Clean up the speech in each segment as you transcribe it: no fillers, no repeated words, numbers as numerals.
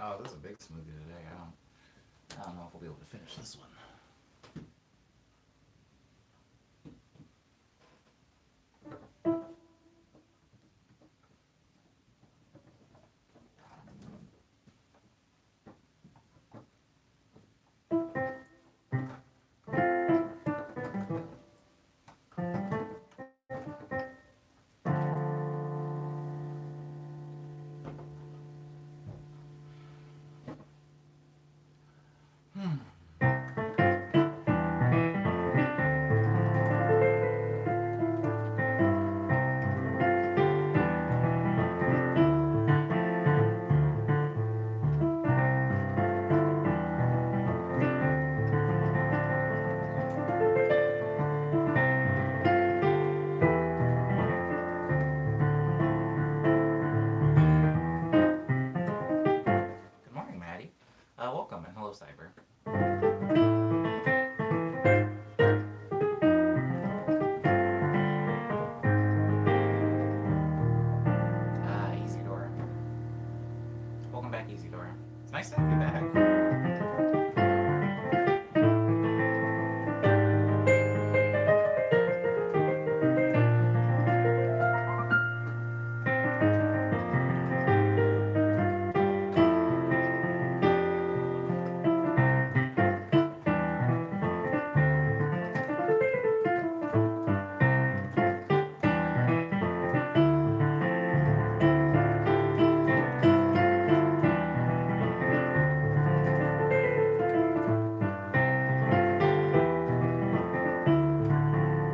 Oh, this is a big smoothie today. I don't know if we'll be able to finish this one. Hmm. Good morning, Maddie. Welcome and hello, Cyber. Easy Dora. Welcome back, Easy Dora. It's nice to have you back.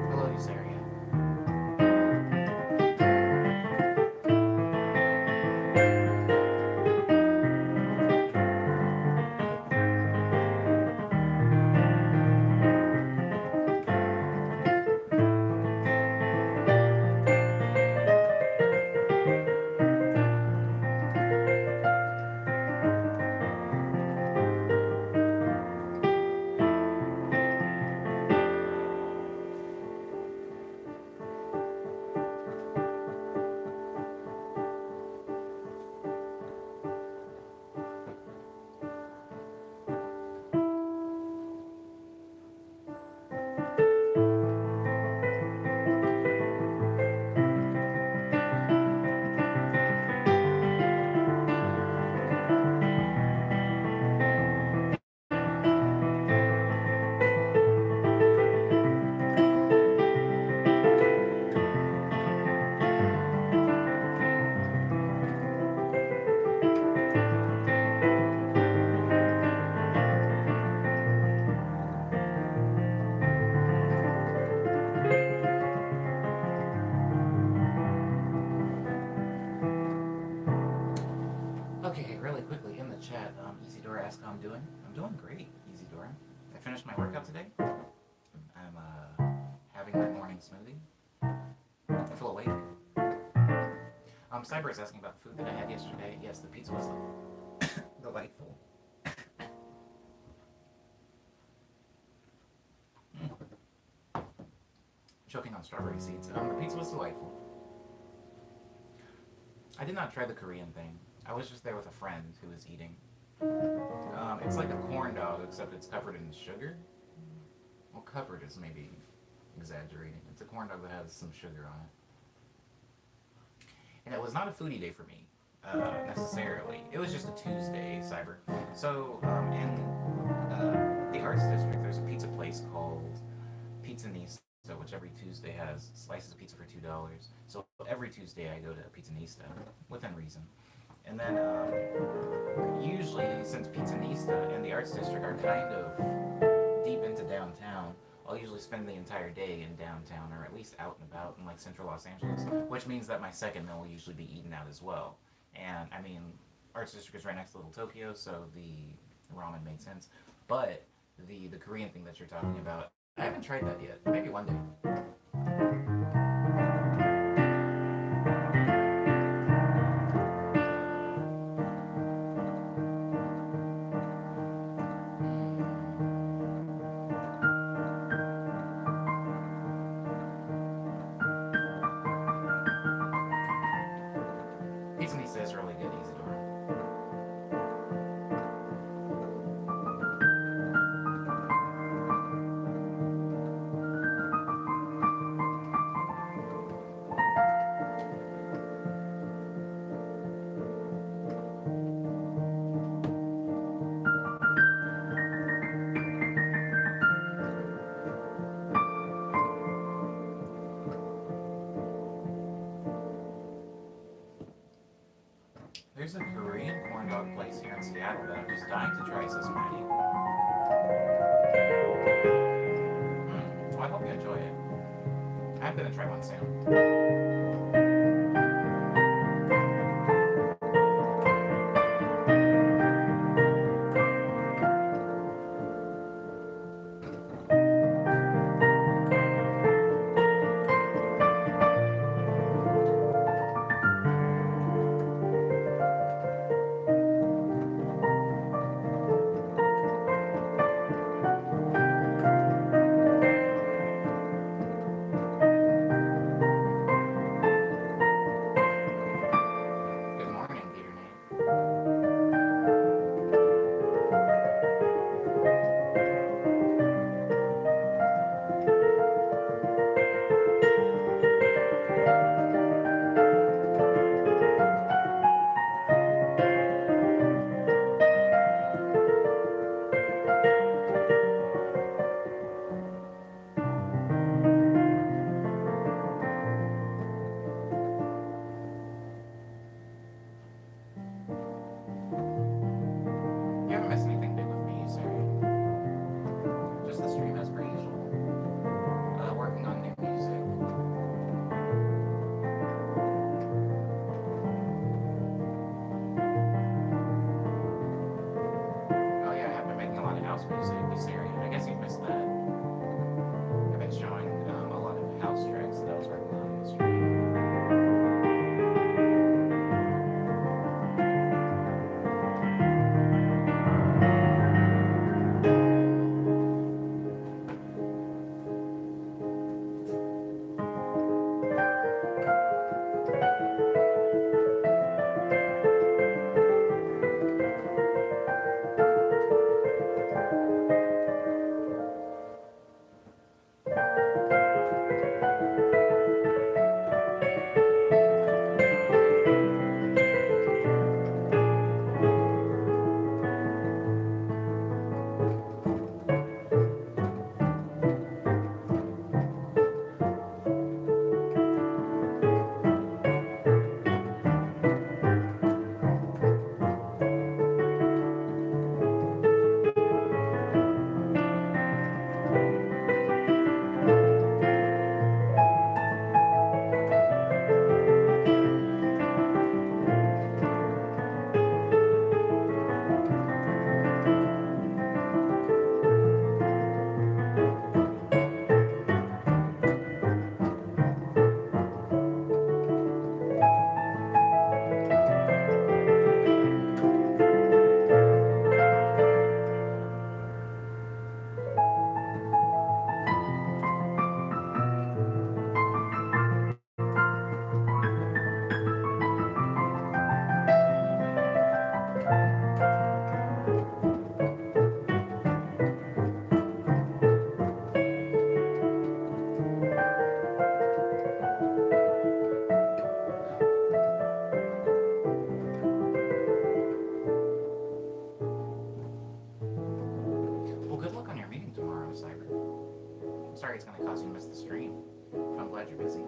Hello, Usaria. Okay, really quickly in the chat, Easy Dora asked how I'm doing. I'm doing great, Easy Dora. I finished my workout today. I'm having my morning smoothie. I feel awake. Cyber is asking about the food that I had yesterday. Yes, the pizza was delightful. Choking on strawberry seeds. The pizza was delightful. I did not try the Korean thing. I was just there with a friend who was eating. It's like a corn dog, except it's covered in sugar. Well, covered is maybe exaggerating. It's a corn dog that has some sugar on it. And it was not a foodie day for me, necessarily. It was just a Tuesday, Cyber. So, in the Arts District, there's a pizza place called Pizzanista, which every Tuesday has slices of pizza for $2. So every Tuesday I go to Pizzanista, within reason. And then usually, since Pizzanista and the Arts District are kind of deep into downtown, I'll usually spend the entire day in downtown or at least out and about in like central Los Angeles, which means that my second meal will usually be eaten out as well. And I mean, Arts District is right next to Little Tokyo, so the ramen made sense. But the Korean thing that you're talking about, I haven't tried that yet. Maybe one day. Pizza Nista is really good, Isadora. There's a Korean corn dog place here in Seattle that I'm just dying to try, says Maddie. Well, I hope you enjoy it. I'm gonna try one soon. Good morning, Peter Nate. You haven't missed anything big with me, sorry. Just the stream as per usual. Working on new music. Oh yeah, I have been making a lot of house music this area. I guess you've missed that. I've been showing a lot of house tracks that I was working on in the stream. Well, good luck on your meeting tomorrow, Cyber. I'm sorry it's gonna cause you to miss the stream. I'm glad you're busy.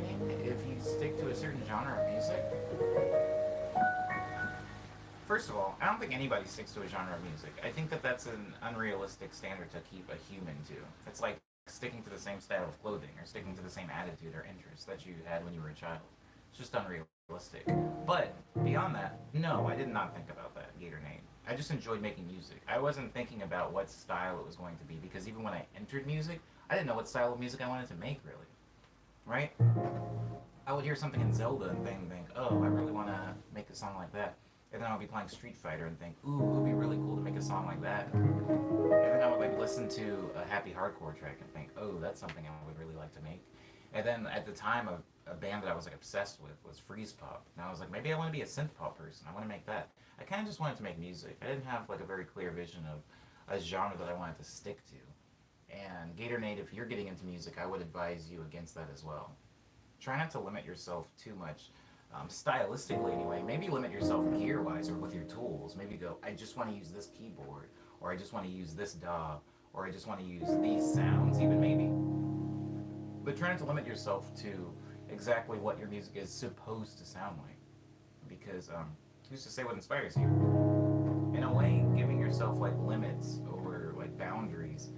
opinion, if you stick to a certain genre of music, first of all, I don't think anybody sticks to a genre of music. I think that that's an unrealistic standard to keep a human to. It's like sticking to the same style of clothing or sticking to the same attitude or interest that you had when you were a child. It's just unrealistic. But beyond that, no, I did not think about that, Gator Nate. I just enjoyed making music. I wasn't thinking about what style it was going to be because even when I entered music, I didn't know what style of music I wanted to make really. Right? I would hear something in Zelda and think, oh, I really want to make a song like that. And then I would be playing Street Fighter and think, ooh, it would be really cool to make a song like that. And then I would like listen to a happy hardcore track and think, oh, that's something I would really like to make. And then at the time, a band that I was like obsessed with was Freeze Pop. And I was like, maybe I want to be a synth pop person. I want to make that. I kind of just wanted to make music. I didn't have like a very clear vision of a genre that I wanted to stick to. And Gator Nate, if you're getting into music, I would advise you against that as well. Try not to limit yourself too much, stylistically anyway. Maybe limit yourself gear-wise or with your tools. Maybe go, I just want to use this keyboard, or I just want to use this DAW, or I just want to use these sounds even maybe. But try not to limit yourself to exactly what your music is supposed to sound like. Because who's to say what inspires you? In a way, giving yourself like limits or like boundaries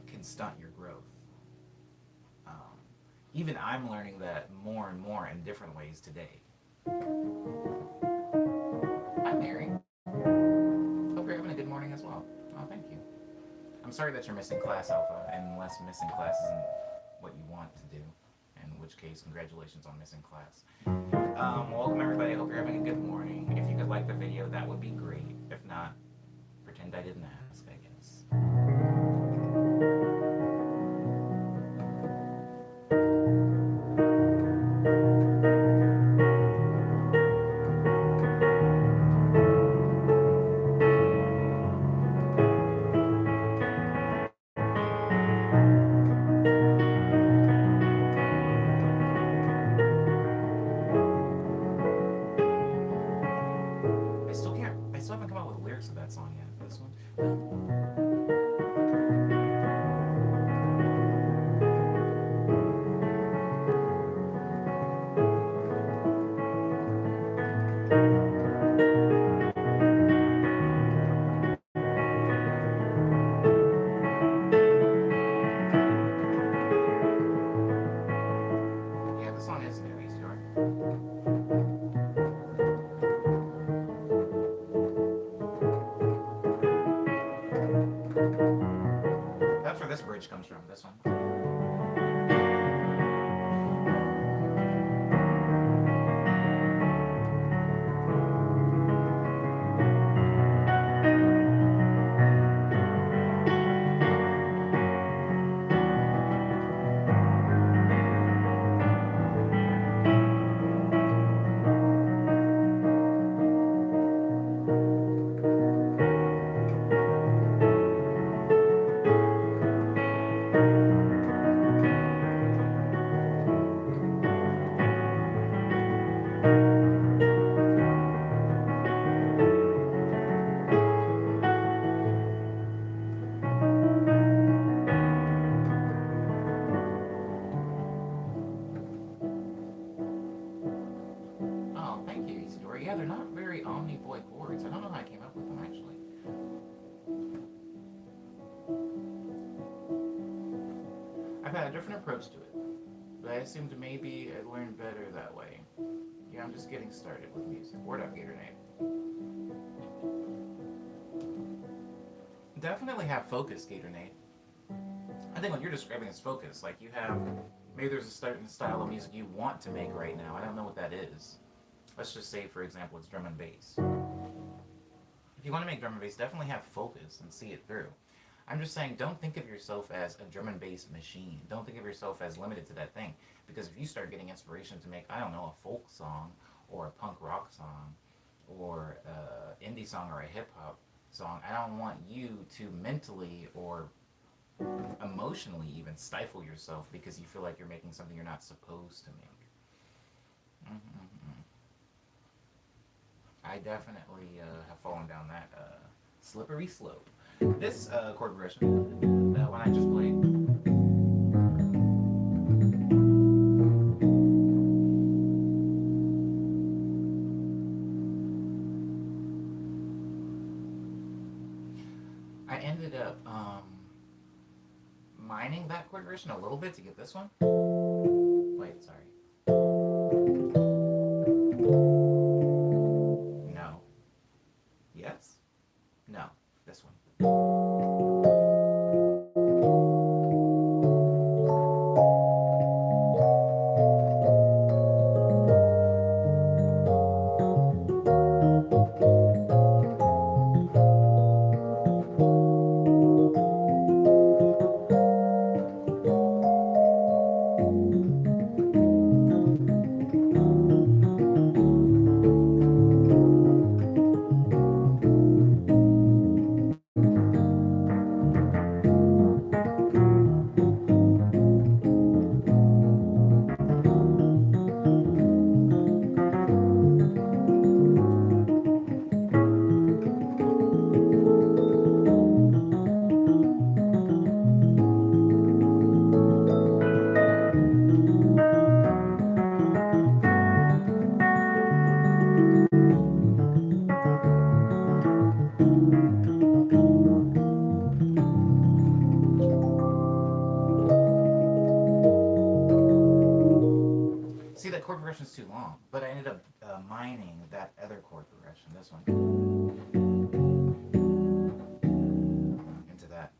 can stunt your growth. Even I'm learning that more and more in different ways today. Hi, Mary. Hope you're having a good morning as well. Oh, thank you. I'm sorry that you're missing class, Alpha, unless missing class isn't what you want to do. In which case, congratulations on missing class. Welcome, everybody. I hope you're having a good morning. If you could like the video, that would be great. If not, pretend I didn't ask, I guess. I still haven't come up with lyrics of that song yet. This one. Yeah, the song is new, Easy Door. That's where this bridge comes from, this one. Oh, thank you, Isidore. Yeah, they're not very Omni Boy chords. I don't know how I came up with them, actually. I've had a different approach to it, but I assumed maybe I'd learn better that way. Yeah, I'm just getting started with music. Word up, Gator Nate. Definitely have focus, Gator Nate. I think what you're describing is focus. Like you have, maybe there's a certain style of music you want to make right now. I don't know what that is. Let's just say, for example, it's drum and bass. If you want to make drum and bass, definitely have focus and see it through. I'm just saying, don't think of yourself as a drum and bass machine. Don't think of yourself as limited to that thing. Because if you start getting inspiration to make, I don't know, a folk song, or a punk rock song, or an indie song, or a hip hop song, I don't want you to mentally or emotionally even stifle yourself because you feel like you're making something you're not supposed to make. I definitely have fallen down that slippery slope. This chord progression, the one I just played, mining that chord progression a little bit to get this one. Wait, sorry. No. Yes? No. This one. See, that chord progression is too long, but I ended up mining that other chord progression, this one, into that.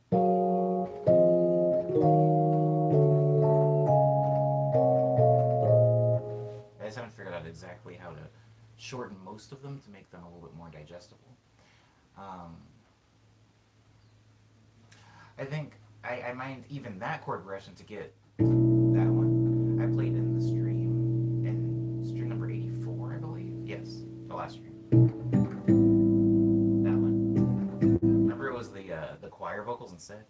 I just haven't figured out exactly how to shorten most of them to make them a little bit more digestible. Um, I think I mined even that chord progression to get that one. I played in the stream, in stream number 84, I believe. Yes, the last stream. That one. Remember, it was the choir vocals instead.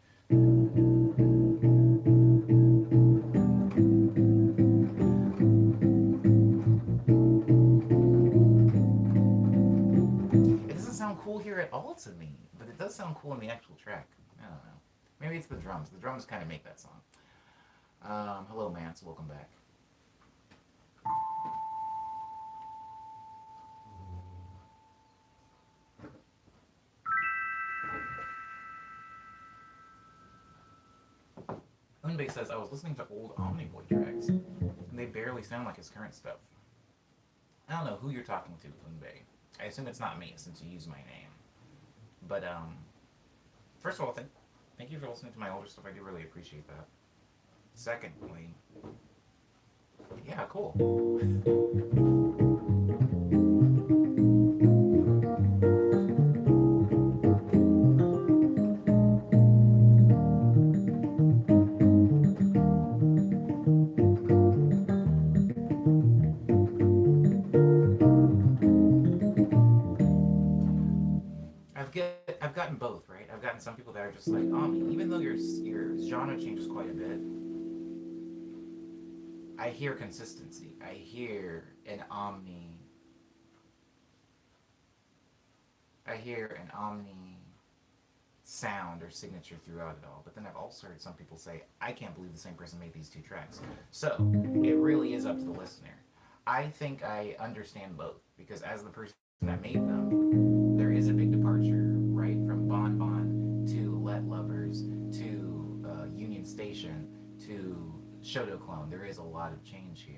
It doesn't sound cool here at all to me, but it does sound cool in the actual track. I don't know. Maybe it's the drums. The drums kind of make that song. Hello, Mance. Welcome back. Unbay says, I was listening to old Omni Boy tracks, and they barely sound like his current stuff. I don't know who you're talking to, Unbay. I assume it's not me, since you use my name. But, first of all, thank you for listening to my older stuff. I do really appreciate that. Secondly, yeah, cool. I've gotten both, right? I've gotten some people that are just like, even though your genre changes quite a bit, I hear consistency. I hear an Omni. I hear an Omni sound or signature throughout it all. But then I've also heard some people say, I can't believe the same person made these two tracks. So it really is up to the listener. I think I understand both because as the person that made them, there is a big departure, right? From Bon Bon to Let Lovers to Union Station to Shoto Clone. There is a lot of change here.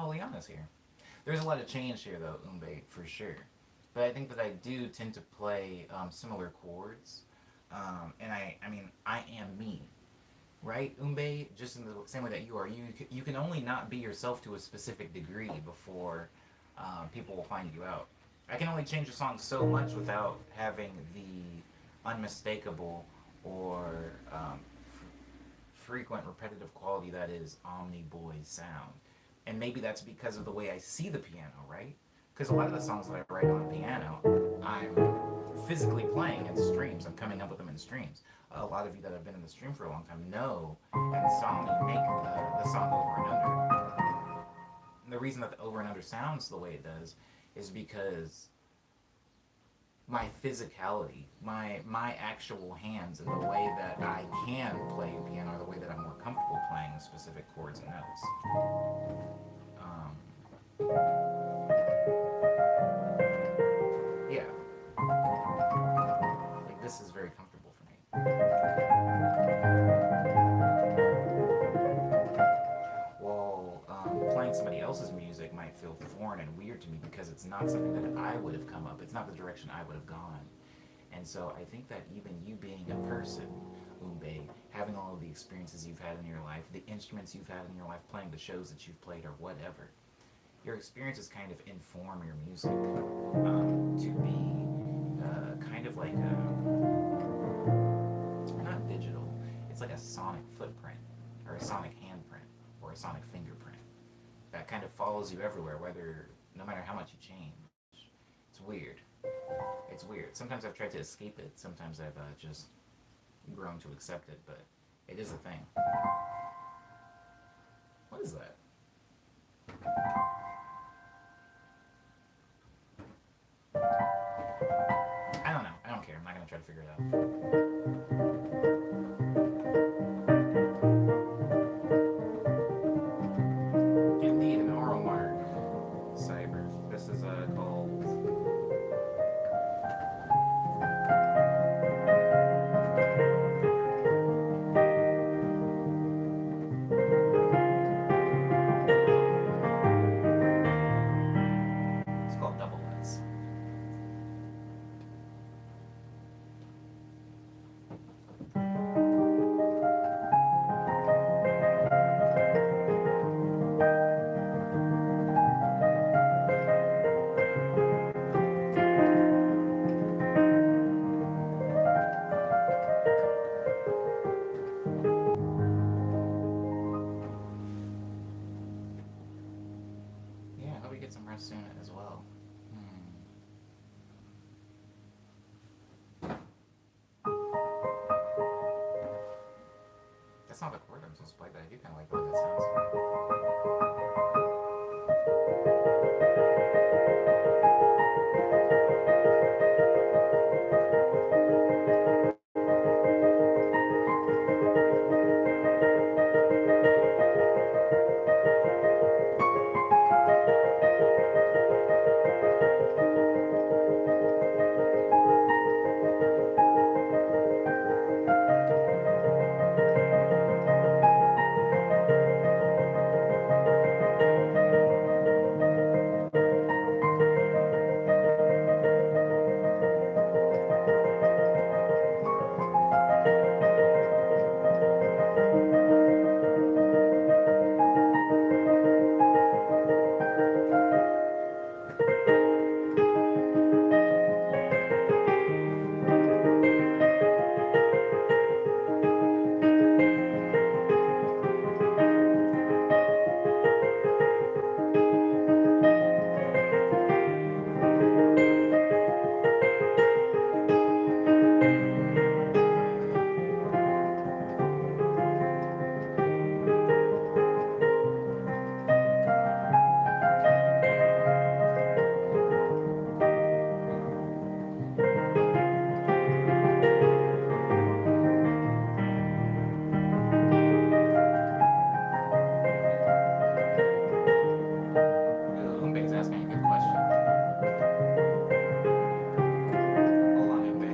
Liana's here. There's a lot of change here, though, Umbe, for sure. But I think that I do tend to play similar chords. And I mean, I am me, right, Umbe? Just in the same way that you are. You can only not be yourself to a specific degree before people will find you out. I can only change a song so much without having the unmistakable or frequent repetitive quality that is Omni Boy's sound. And maybe that's because of the way I see the piano, right? Because a lot of the songs that I write on piano, I'm physically playing in streams. I'm coming up with them in streams. A lot of you that have been in the stream for a long time know and saw me make the song Over and Under. And the reason that the Over and Under sounds the way it does is because my physicality, my actual hands, and the way that I can play piano, or the way that I'm more comfortable playing specific chords and notes. Yeah. Like, this is very comfortable for me. Well, playing somebody else's music might feel foreign and weird to me because it's not something that I would have come up. It's not the direction I would have gone. And so I think that even you being a person, Umbe, having all of the experiences you've had in your life, the instruments you've had in your life, playing the shows that you've played or whatever, your experiences kind of inform your music to be kind of like not digital, it's like a sonic footprint or a sonic handprint or a sonic fingerprint that kind of follows you everywhere, whether no matter how much you change. It's weird. It's weird. Sometimes I've tried to escape it. Sometimes I've just grown to accept it, but it is a thing. What is that? I don't know. I don't care. I'm not gonna try to figure it out. Indeed, an oral mark. Cyber. This is called. It's called double S. Yeah, I hope you get some rest soon as well. Hmm. That's not the chord I'm supposed to play, but I do kind of like the way that sounds. Umbe's asking a good question. Hold on, Umbe.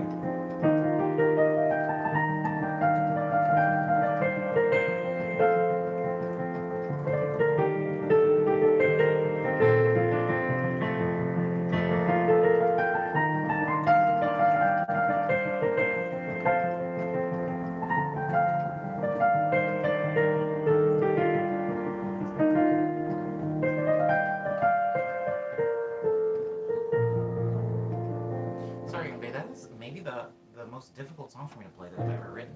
Sorry, Umbe, that is maybe the most difficult song for me to play that I've ever written.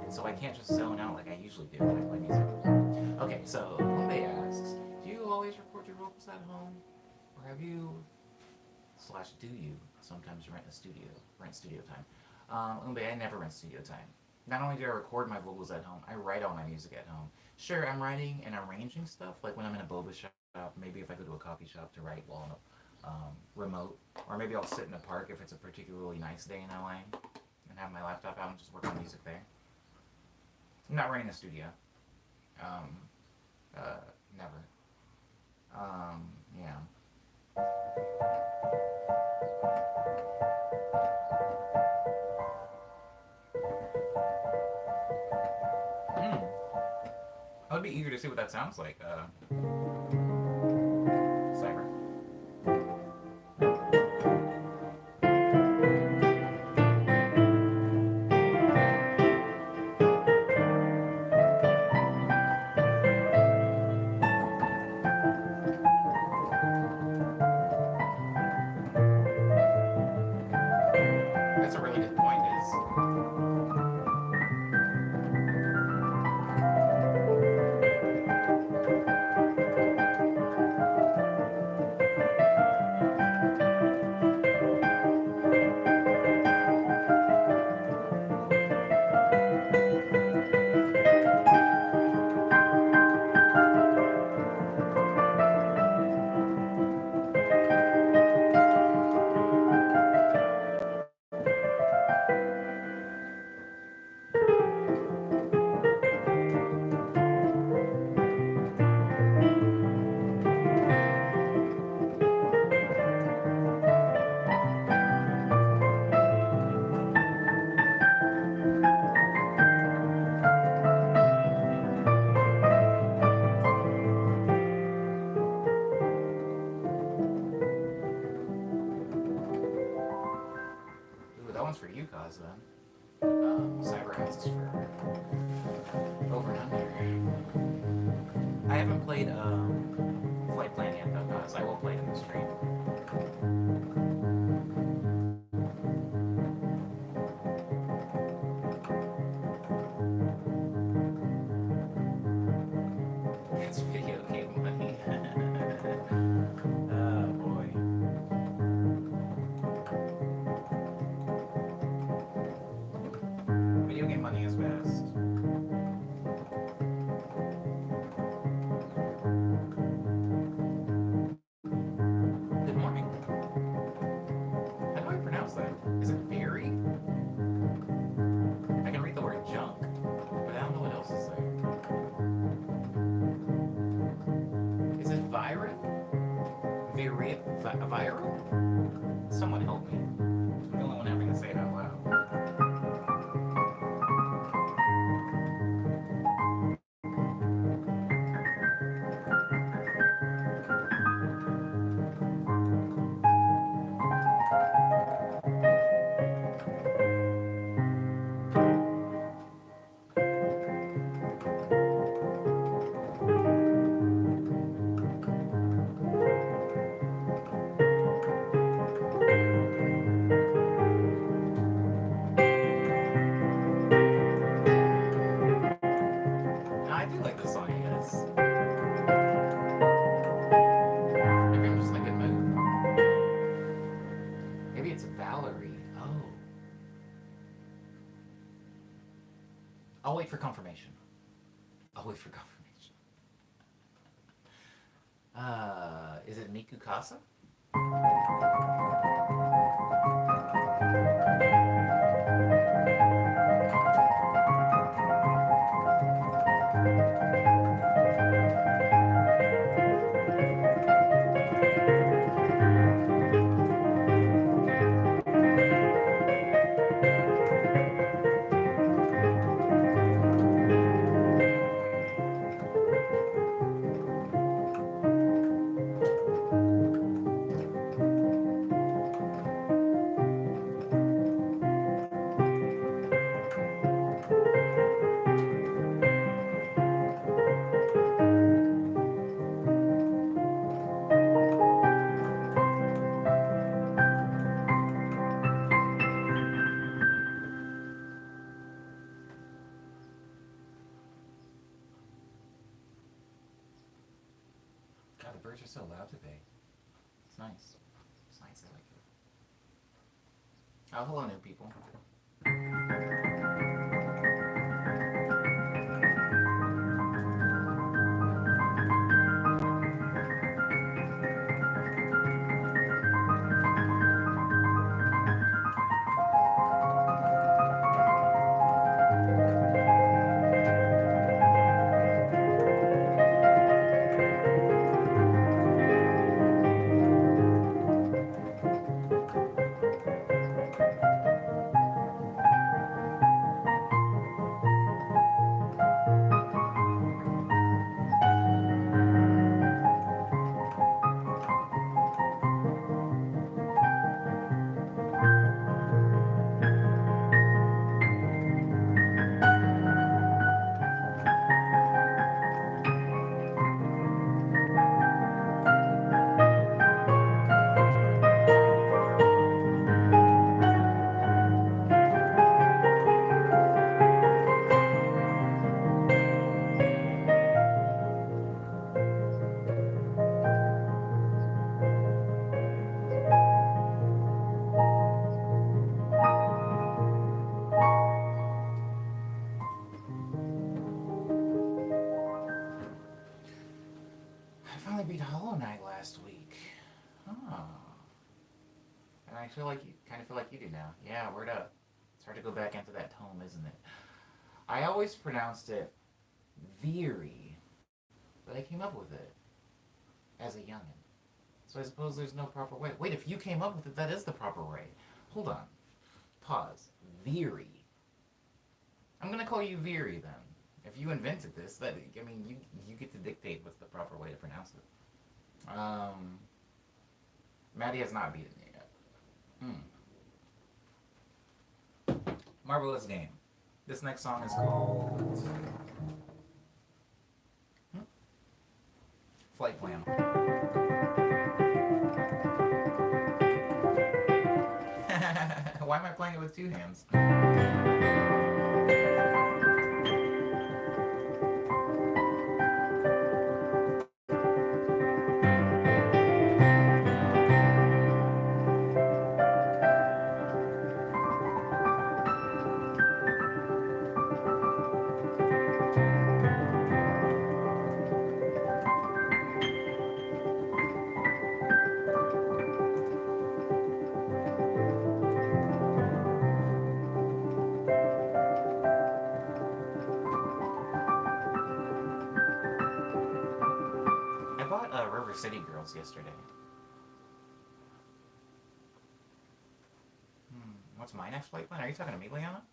And so I can't just zone out like I usually do when I play music. Okay, so Umbe asks, do you always record your vocals at home? Or have you slash do you sometimes rent studio time? Umbe, I never rent studio time. Not only do I record my vocals at home, I write all my music at home. Sure, I'm writing and arranging stuff, like when I'm in a boba shop, maybe if I go to a coffee shop to write while I'm remote, or maybe I'll sit in a park if it's a particularly nice day in LA and have my laptop out and just work on music there. I'm not renting a studio. Um, Never. Yeah. be eager to see what that sounds like. Cyber. That's a really good point. Is ooh, that one's for you, Cause then. Cyber asks for over and under. I haven't played Flight Plan yet though, Cause I will play it in the stream. It's video game money. Oh boy. Video game money is best. Good morning. How do I pronounce that? Is it berry? I can read the word junk, but I don't know what else is there. Is it viral? Viral? Someone help me. I'm the only one having to say it out loud. I do like this song, I guess. Maybe I'm just in a good mood. Maybe it's Valerie. Oh. I'll wait for confirmation. I'll wait for confirmation. Is it Miku Kasa? God, the birds are so loud today. It's nice. It's nice, I like it. Oh, hello, new people. I feel like you kind of feel like you do now. Yeah, word up. It's hard to go back into that tone, isn't it? I always pronounced it Veery, but I came up with it as a youngin. So I suppose there's no proper way. Wait, if you came up with it, that is the proper way. Hold on. Pause. Veery. I'm gonna call you Veery then. If you invented this, that I mean, you get to dictate what's the proper way to pronounce it. Maddie has not beaten me yet. Marvelous game. This next song is called Flight Plan. Why am I playing it with two hands? City Girls yesterday. What's my next flight plan? Are you talking to me, Liana?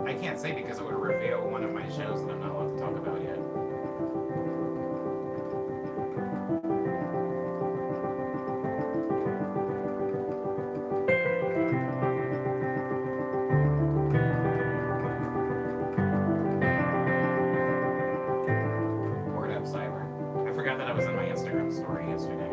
I can't say because it would reveal one of my shows that I'm not allowed to talk about yet. Story yesterday.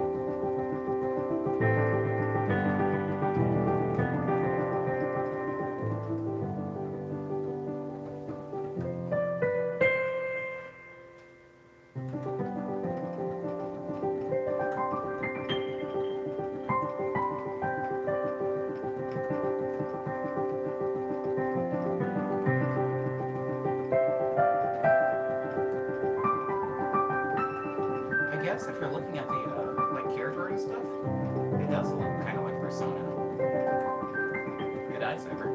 If you're looking at the like character and stuff, it does look kind of like Persona. Good eyes, Ever.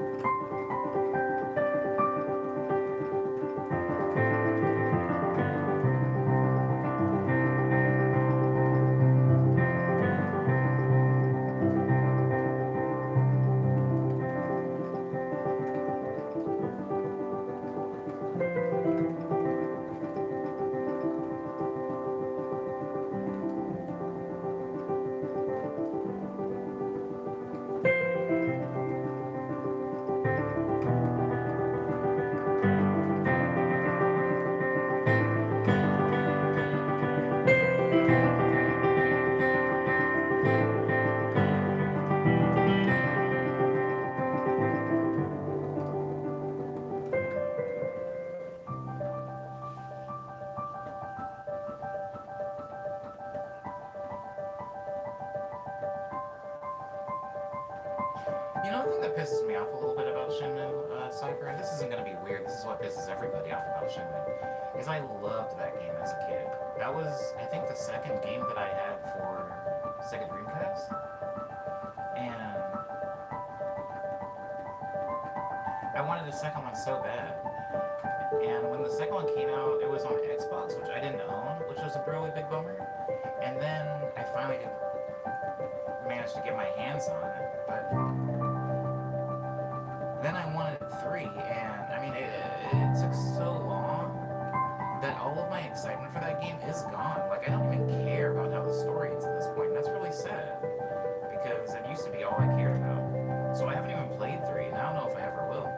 You know, the thing that pisses me off a little bit about Shenmue, Cyber, and this isn't going to be weird, this is what pisses everybody off about Shenmue, is I loved that game as a kid. That was, I think, the second game that I had for Sega Dreamcast. And I wanted a second one so bad. And when the second one came out, it was on Xbox, which I didn't own, which was a really big bummer. And then I finally managed to get my hands on it, but then I wanted 3, and I mean, it took so long that all of my excitement for that game is gone. Like, I don't even care about how the story ends at this point, and that's really sad, because it used to be all I cared about. So I haven't even played 3, and I don't know if I ever will.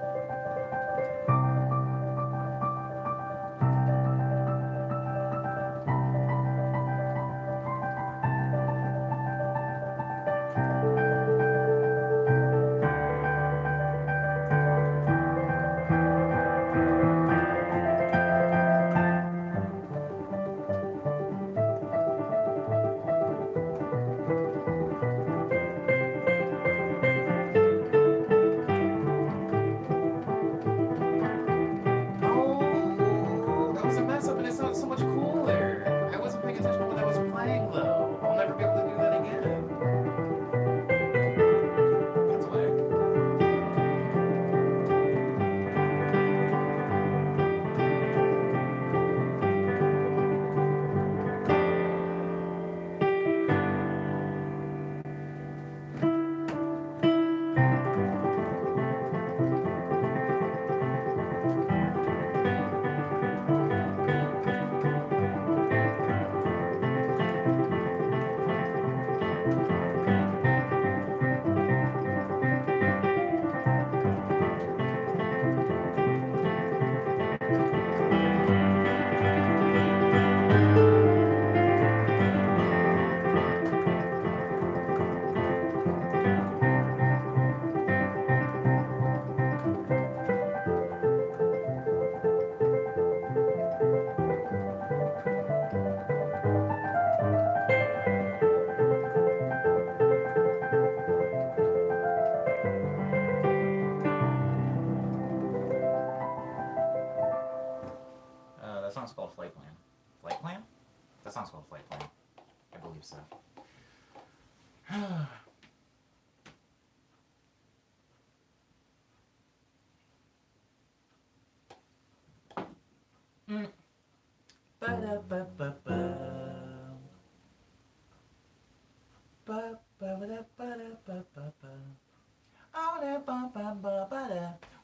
song's called Flight Plan. I believe so.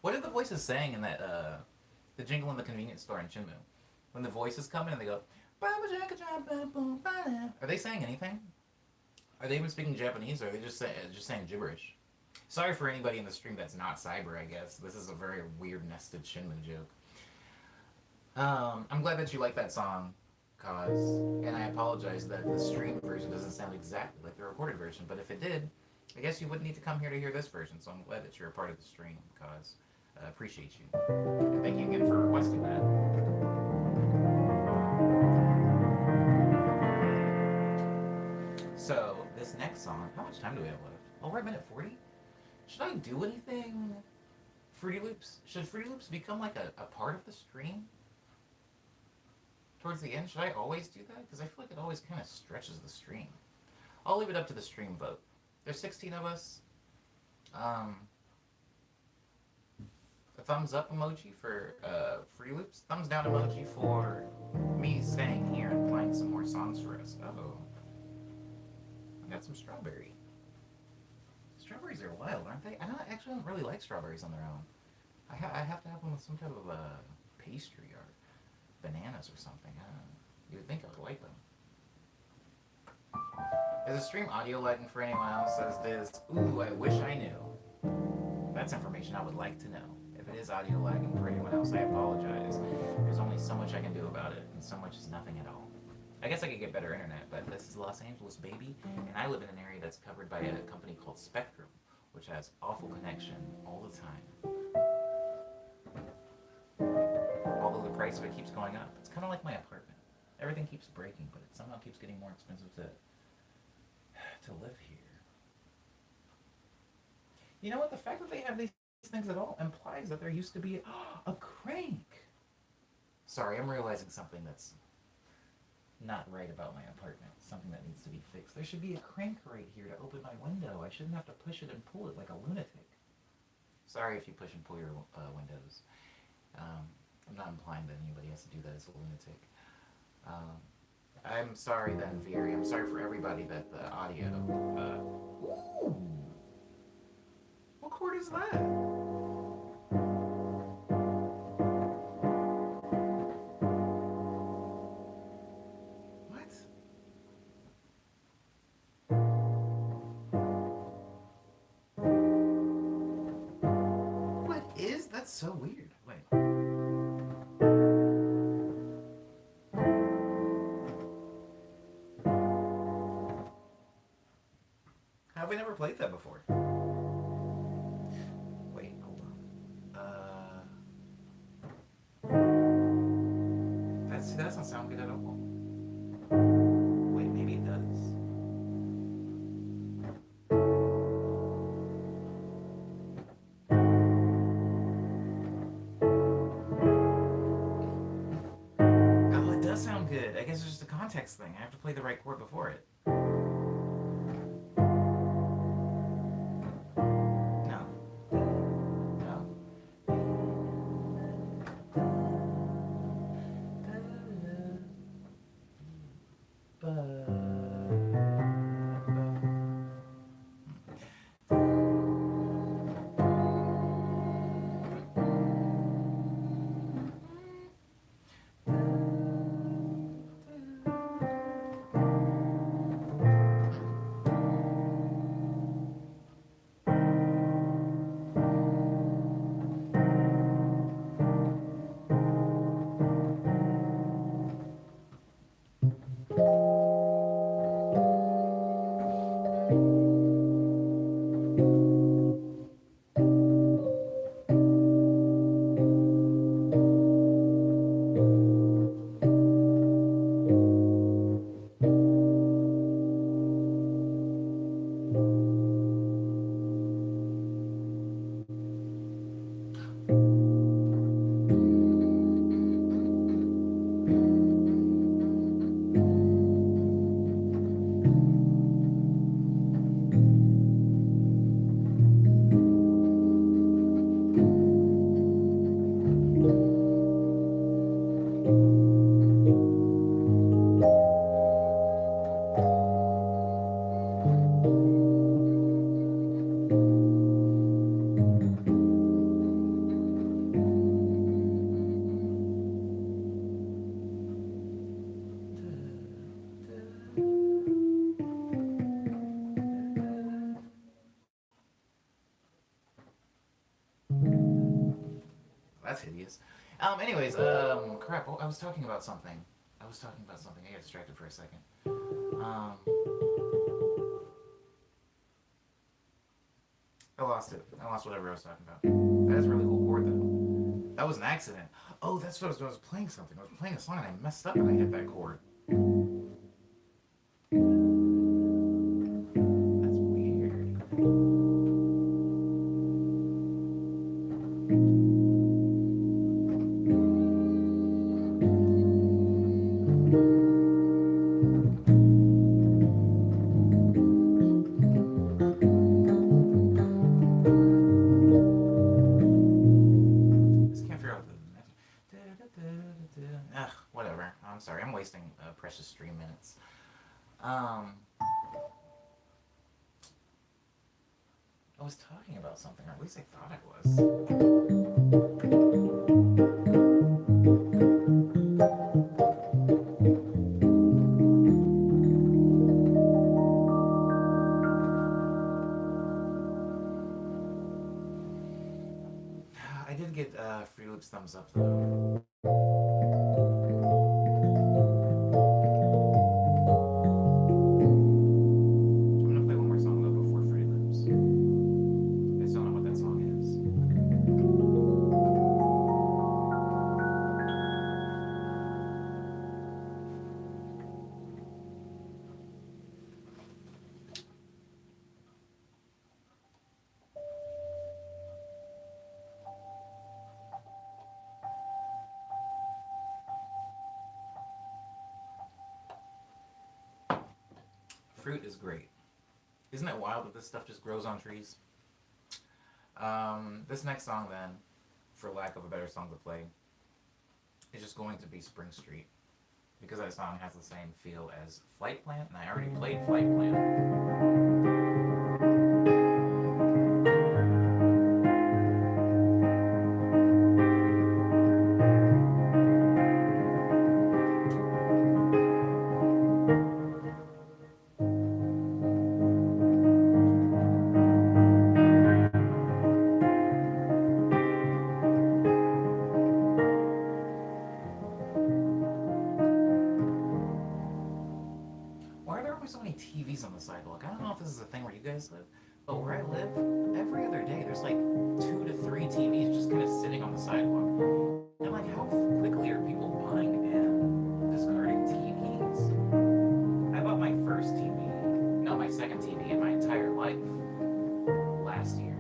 What are the voices saying in that the jingle in the convenience store in Chinmu? When the voices come in and they go, are they saying anything? Are they even speaking Japanese, or are they just saying gibberish? Sorry for anybody in the stream that's not cyber, I guess. This is a very weird nested Shinmu joke. I'm glad that you like that song, Cause, and I apologize that the stream version doesn't sound exactly like the recorded version, but if it did, I guess you wouldn't need to come here to hear this version, so I'm glad that you're a part of the stream, Cause. I appreciate you. And thank you again for requesting that. So, this next song, how much time do we have left? Oh, we're at minute 40? Should I do anything? Fruity Loops? Should Fruity Loops become like a part of the stream? Towards the end? Should I always do that? Because I feel like it always kind of stretches the stream. I'll leave it up to the stream vote. There's 16 of us. A thumbs up emoji for Fruity Loops. Thumbs down emoji for me staying here and playing some more songs for us. Oh. I got some strawberry. Strawberries are wild, aren't they? I actually don't really like strawberries on their own. I have to have them with some type of pastry or bananas or something. You would think I would like them. Is the stream audio lagging for anyone else? Says this. Ooh, I wish I knew. That's information I would like to know. If it is audio lagging for anyone else, I apologize. There's only so much I can do about it, and so much is nothing at all. I guess I could get better internet, but this is Los Angeles, baby, and I live in an area that's covered by a company called Spectrum, which has awful connection all the time. Although the price of it keeps going up. It's kind of like my apartment. Everything keeps breaking, but it somehow keeps getting more expensive to live here. You know what? The fact that they have these things at all implies that there used to be a crank. Sorry, I'm realizing something that's not right about my apartment. Something that needs to be fixed. There should be a crank right here to open my window. I shouldn't have to push it and pull it like a lunatic. Sorry if you push and pull your windows. I'm not implying that anybody has to do that as a lunatic. I'm sorry then, Veery. I'm sorry for everybody that the audio... ooh! What chord is that? What? What is? That's so weird. Wait. Have we never played that before? Wait, hold on. That doesn't sound good at all. Wait, maybe it does. Oh, it does sound good. I guess it's just a context thing. I have to play the right chord before it. that's hideous. Anyways, crap. I was talking about something. I was talking about something. I got distracted for a second. Um, I lost it. I lost whatever I was talking about. That is a really cool chord, though. That was an accident. Oh, that's what I was playing something. I was playing a song and I messed up and I hit that chord. That's weird. Just can't figure out the. Ugh, whatever. I'm sorry. I'm wasting precious stream minutes. Um, I was talking about something, or at least I thought I was. I did get Free Loop's thumbs up though. I'm gonna play one more song though before Fruity Loops. I just don't know what that song is. Fruit is great. Isn't it wild that this stuff just grows on trees? This next song then, for lack of a better song to play, is just going to be Spring Street. Because that song has the same feel as Flight Plan, and I already played Flight Plan. Why are there always so many TVs on the sidewalk? I don't know if this is a thing where you guys live, but where I live, every other day there's like 2 to 3 TVs just kind of sitting on the sidewalk. And like, how quickly are people buying and discarding TVs? I bought my first TV, no, my second TV in my entire life last year.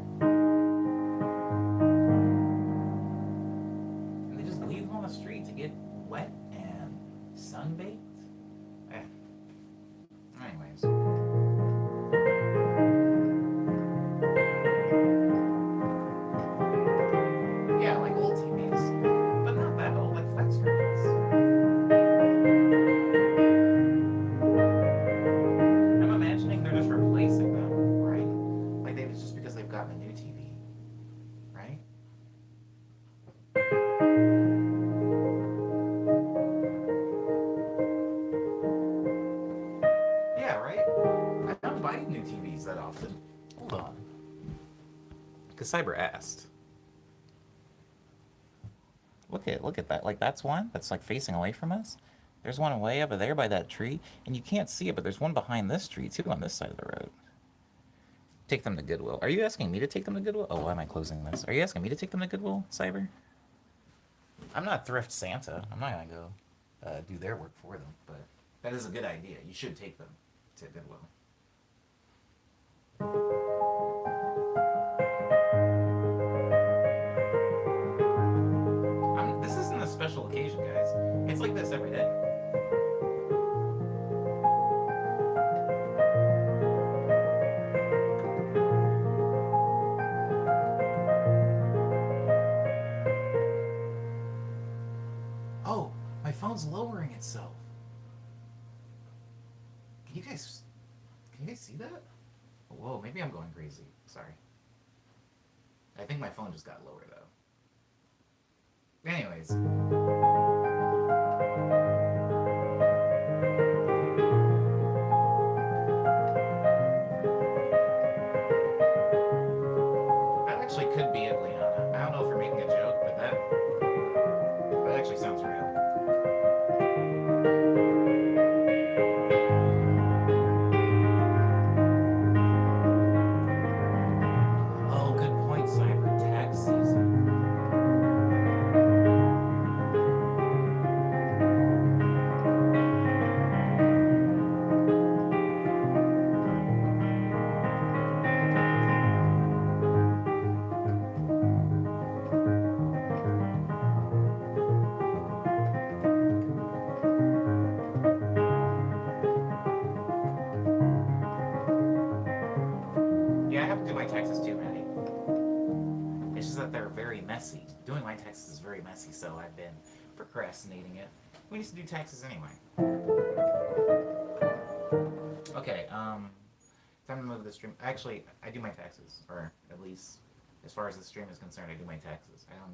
And they just leave them on the street to get wet and sunbaked. Eh. Anyways. Yeah, like old TVs. But not that old, like flat screens. I'm imagining they're just replacing them, right? Like it's just because they've gotten a new TV, right? Yeah, right? I don't buy new TVs that often. Hold on. Because Cyber asked. Look at that. Like that's one that's like facing away from us. There's one way over there by that tree, and you can't see it, but there's one behind this tree too on this side of the road. Take them to Goodwill. Are you asking me to take them to Goodwill? Oh, why am I closing this? Are you asking me to take them to Goodwill, Cyber? I'm not Thrift Santa. I'm not gonna go do their work for them, but that is a good idea. You should take them to Goodwill. This isn't a special occasion, guys. It's like this every day. Oh, my phone's lowering itself. Can you guys see that? Whoa, maybe I'm going crazy. Sorry. I think my phone just got lower though. Anyways. That actually could be it, Liana. I don't know if you're making a joke, but actually sounds real. Oh, good point, Cyber. Tax season. Yeah, I have to do my taxes too, Maddie. It's just that they're very messy. Doing my taxes is very messy, so I've been procrastinating it. We used to do taxes anyway. Okay, time to move the stream. Actually, I do my taxes, or at least as far as the stream is concerned, I do my taxes. I don't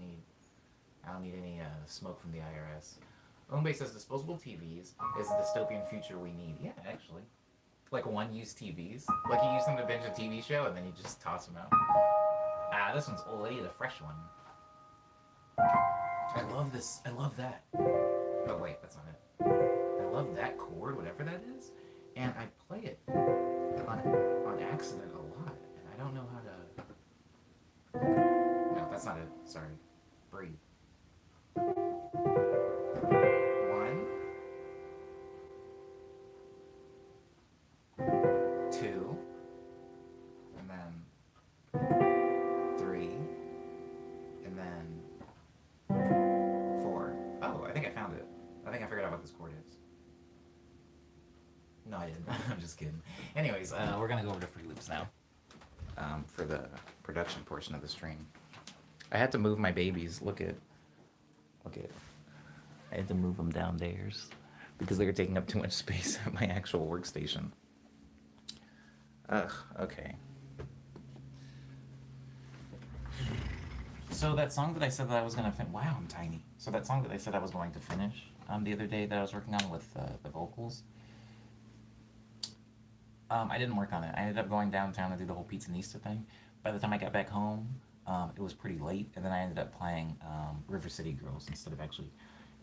need any smoke from the IRS. Ombe says disposable TVs is the dystopian future we need. Yeah, actually. Like one-use TVs. Like you use them to binge a TV show and then you just toss them out. Ah, this one's old. I need a fresh one. I love this. I love that. Oh wait, that's not it. I love that chord, whatever that is, and I play it on accident a lot, and I don't know how to. No, that's not it. Sorry. Breathe. One, two, and then three, and then four. Oh, I think I found it. I think I figured out what this chord is. No, I didn't. I'm just kidding. Anyways, we're gonna go over to free loops now for the production portion of the stream. I had to move my babies. Look at. I had to move them downstairs because they were taking up too much space at my actual workstation. Ugh. Okay. So that song that I said that I was gonna finish. Wow, I'm tiny. So that song that I said I was going to finish the other day that I was working on with the vocals. I didn't work on it. I ended up going downtown to do the whole Pizzanista thing. By the time I got back home, it was pretty late, and then I ended up playing River City Girls instead of actually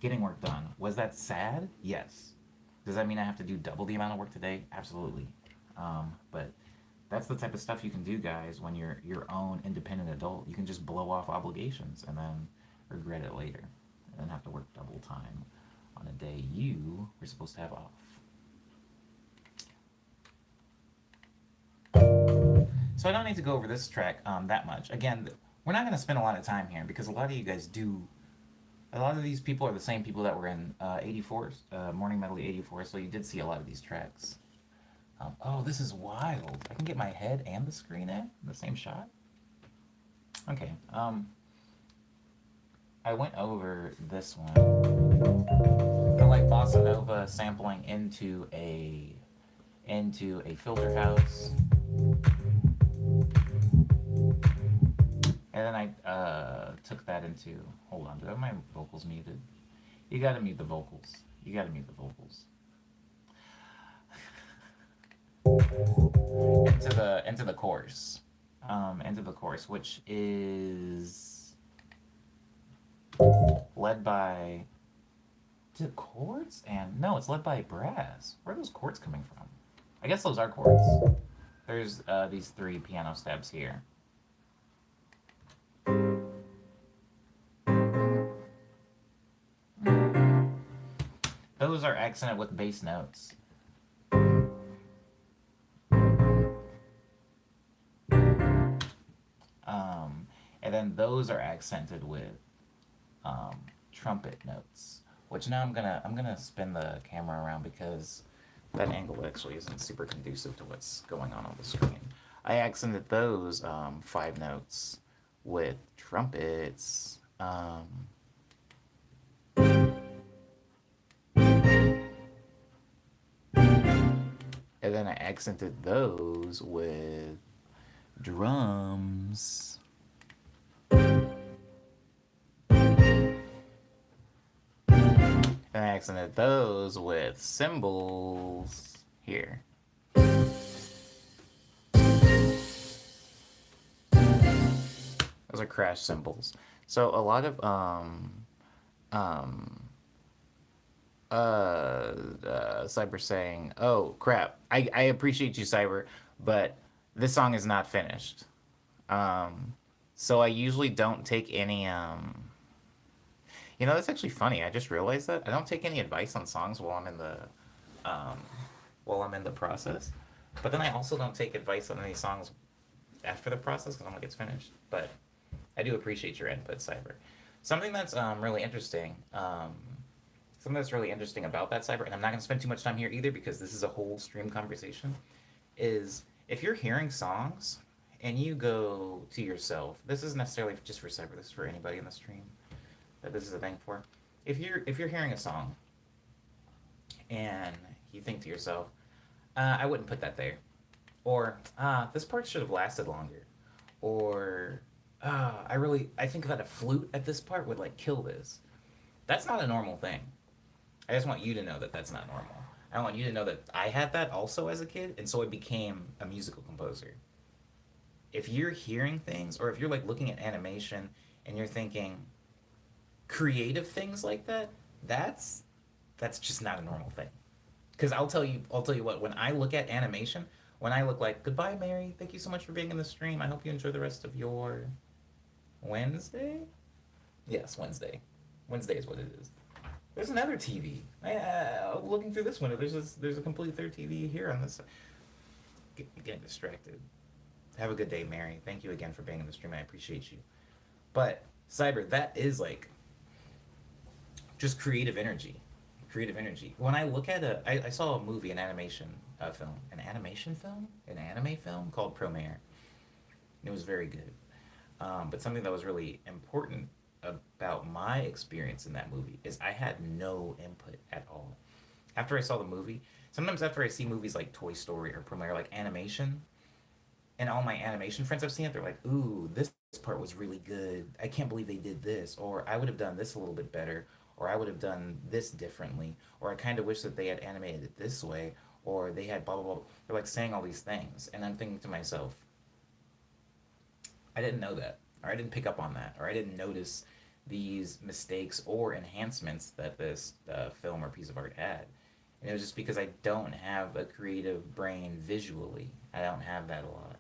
getting work done. Was that sad? Yes. Does that mean I have to do double the amount of work today? Absolutely. But that's the type of stuff you can do, guys, when you're your own independent adult. You can just blow off obligations and then regret it later, and then have to work double time on a day you were supposed to have off. So I don't need to go over this track that much. Again, we're not going to spend a lot of time here because a lot of you guys do. A lot of these people are the same people that were in 84, Morning Medley 84, so you did see a lot of these tracks. Oh, this is wild. I can get my head and the screen in the same shot? Okay. I went over this one. The like bossa nova sampling into a filter house. And then I took that into, hold on, do I have my vocals muted? You gotta mute the vocals. You gotta mute the vocals. Into the chorus. Into the chorus, which is led by, is it chords? And no, it's led by brass. Where are those chords coming from? I guess those are chords. There's these 3 piano stabs here. Those are accented with bass notes. And then those are accented with trumpet notes. Which now I'm gonna spin the camera around because that angle actually isn't super conducive to what's going on the screen. I accented those 5 notes with trumpets. And then I accented those with drums. And I accented those with cymbals here. Those are crash cymbals. So a lot of Um, Cyber saying, "Oh crap! I appreciate you, Cyber, but this song is not finished. Um, so I usually don't take any. That's actually funny. I just realized that I don't take any advice on songs um, while I'm in the process. But then I also don't take advice on any songs after the process because I'm like it's finished. But I do appreciate your input, Cyber. Something that's really interesting. Something that's really interesting about that, Cyber, and I'm not going to spend too much time here either because this is a whole stream conversation. Is if you're hearing songs and you go to yourself, this isn't necessarily just for Cyber. This is for anybody in the stream that this is a thing for. If you're hearing a song and you think to yourself, I wouldn't put that there, or this part should have lasted longer, or I think that a flute at this part would like kill this. That's not a normal thing. I just want you to know that that's not normal. I want you to know that I had that also as a kid, and so I became a musical composer. If you're hearing things, or if you're like looking at animation and you're thinking creative things like that, that's just not a normal thing. Because I'll tell you what. When I look at animation, when I look like goodbye, Mary. Thank you so much for being in the stream. I hope you enjoy the rest of your Wednesday. Yes, Wednesday. Wednesday is what it is. There's another TV. Looking through this window, there's a complete third TV here on this. Getting distracted. Have a good day, Mary. Thank you again for being in the stream. I appreciate you. But Cyber, that is like just creative energy. Creative energy. When I look at I saw a movie, an animation film, an anime film called Promare. It was very good. But something that was really important about my experience in that movie is I had no input at all. After I saw the movie, sometimes after I see movies like Toy Story or Premiere, like animation, and all my animation friends I've seen it, they're like, "Ooh, this part was really good. I can't believe they did this," or "I would have done this a little bit better," or "I would have done this differently," or "I kind of wish that they had animated it this way," or "They had blah blah blah." They're like saying all these things, and I'm thinking to myself, I didn't know that, or I didn't pick up on that, or I didn't notice these mistakes or enhancements that this film or piece of art had. And it was just because I don't have a creative brain visually. I don't have that a lot.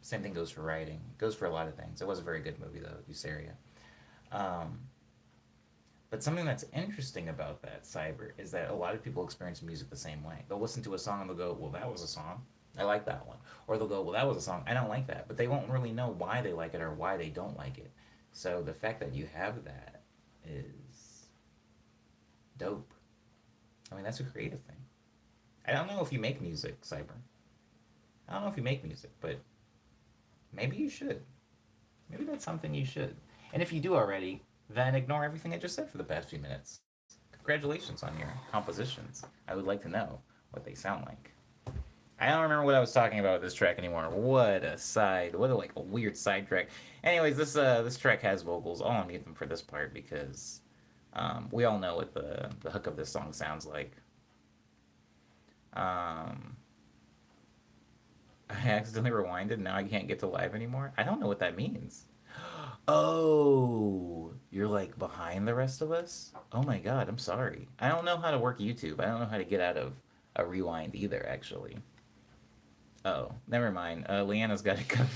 Same thing goes for writing. Goes for a lot of things. It was a very good movie though, Euceria. Um, but something that's interesting about that, Cyber, is that a lot of people experience music the same way. They'll listen to a song and they'll go, "Well, that was a song. I like that one." Or they'll go, "Well, that was a song. I don't like that." But they won't really know why they like it or why they don't like it. So the fact that you have that is dope. I mean, that's a creative thing. I don't know if you make music, Cyber. I don't know if you make music, but maybe you should. Maybe that's something you should. And if you do already, then ignore everything I just said for the past few minutes. Congratulations on your compositions. I would like to know what they sound like. I don't remember what I was talking about with this track anymore. What a like a weird side track. Anyways, this track has vocals. I'll unmute them for this part because we all know what the hook of this song sounds like. I accidentally rewinded. Now I can't get to live anymore. I don't know what that means. Oh, you're like behind the rest of us? Oh my god, I'm sorry. I don't know how to work YouTube. I don't know how to get out of a rewind either, actually. Oh, never mind. Leanna's got it covered.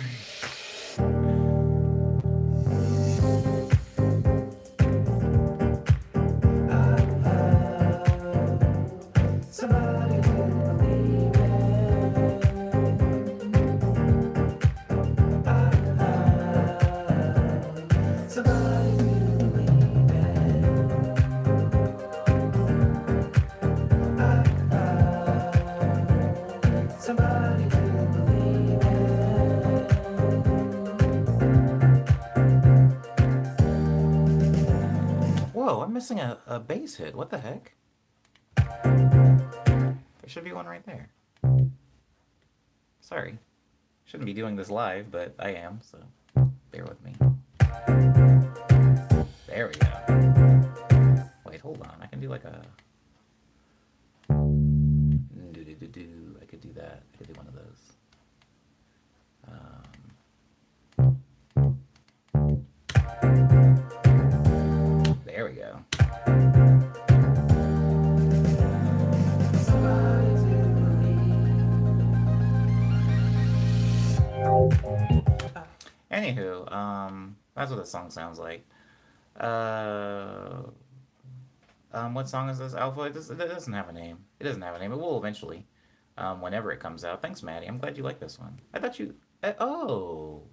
Whoa, I'm missing a bass hit. What the heck? There should be one right there. Sorry. Shouldn't be doing this live, but I am, so bear with me. There we go. Wait, hold on. I can do like a... I could do that. I could do one of those. There we Anywho, that's what the song sounds like. Uh, what song is this? Alpha? It doesn't have a name. It doesn't have a name. It will eventually, whenever it comes out. Thanks, Maddie. I'm glad you like this one. I thought you. Oh,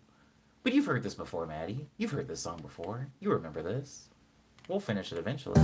but you've heard this before, Maddie. You've heard this song before. You remember this. We'll finish it eventually.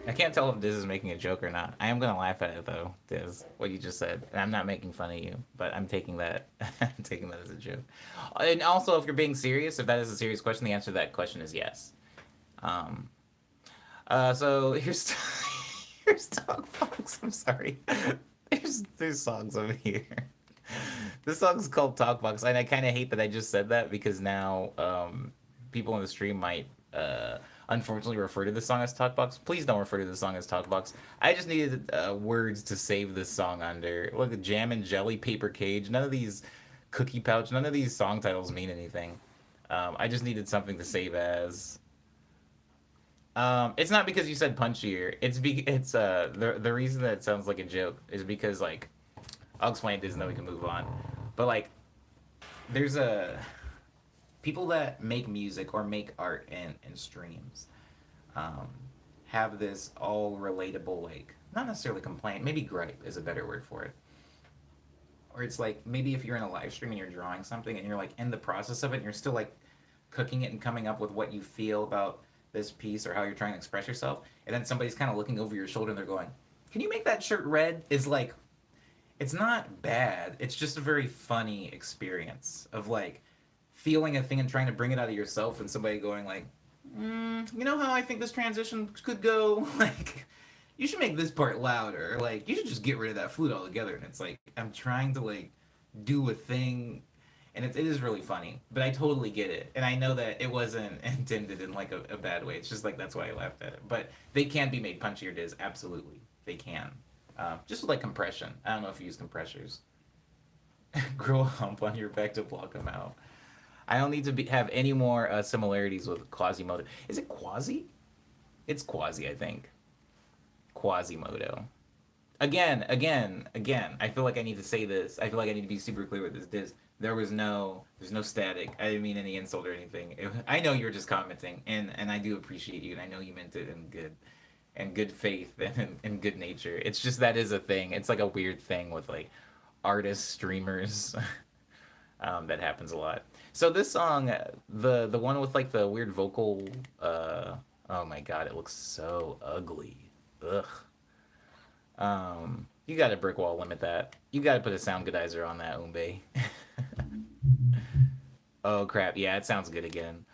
I can't tell if Diz is making a joke or not. I am gonna laugh at it though, Diz, what you just said. And I'm not making fun of you, but I'm taking that I'm taking that as a joke. And also, if you're being serious, if that is a serious question, the answer to that question is yes. Um, so here's here's Dog Fox. I'm sorry. There's songs over here. This song's called Talk Box, and I kind of hate that I just said that because now people in the stream might unfortunately refer to this song as Talk Box. Please don't refer to this song as Talk Box. I just needed words to save this song under. Look, Jam and Jelly, Paper Cage. None of these Cookie Pouch. None of these song titles mean anything. I just needed something to save as. It's not because you said punchier. It's the reason that it sounds like a joke is because like I'll explain this and then we can move on. But like there's a people that make music or make art in streams um, have this all relatable like not necessarily complaint, maybe gripe is a better word for it. Or it's like maybe if you're in a live stream and you're drawing something and you're like in the process of it and you're still like cooking it and coming up with what you feel about this piece or how you're trying to express yourself, and then somebody's kind of looking over your shoulder and they're going, "Can you make that shirt red?" Is like it's not bad. It's just a very funny experience of like feeling a thing and trying to bring it out of yourself, and somebody going like, "You know how I think this transition could go? Like, you should make this part louder. Like, you should just get rid of that flute altogether." And it's like I'm trying to like do a thing, and it is really funny. But I totally get it, and I know that it wasn't intended in like a bad way. It's just like that's why I laughed at it. But they can be made punchier, Diz. Absolutely, they can. Just with like compression. I don't know if you use compressors. Grow a hump on your back to block them out. I don't need to have any more similarities with Quasimodo. Is it Quasi? It's Quasi, I think. Quasimodo. Again. I feel like I need to say this. I feel like I need to be super clear with this. There's no static. I didn't mean any insult or anything. I know you're just commenting, and I do appreciate you, and I know you meant it in good faith and in good nature. It's just that is a thing. It's like a weird thing with like artists, streamers. That happens a lot. So this song, the one with like the weird vocal, oh my god, it looks so ugly. Ugh. You got to brick wall limit that. You got to put a sound goodizer on that, Umbe. Oh crap! Yeah, it sounds good again.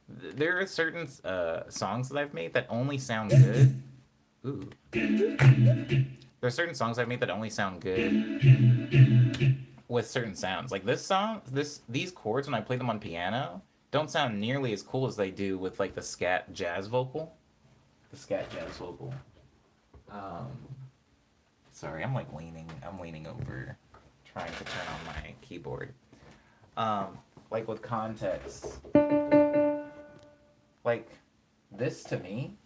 There are certain songs that I've made that only sound good. Ooh. There are certain songs I've made that only sound good with certain sounds. Like this song, these chords when I play them on piano don't sound nearly as cool as they do with like the scat jazz vocal. The scat jazz vocal. Um, Sorry, I'm leaning over, trying to turn on my keyboard. Like with context, like this to me.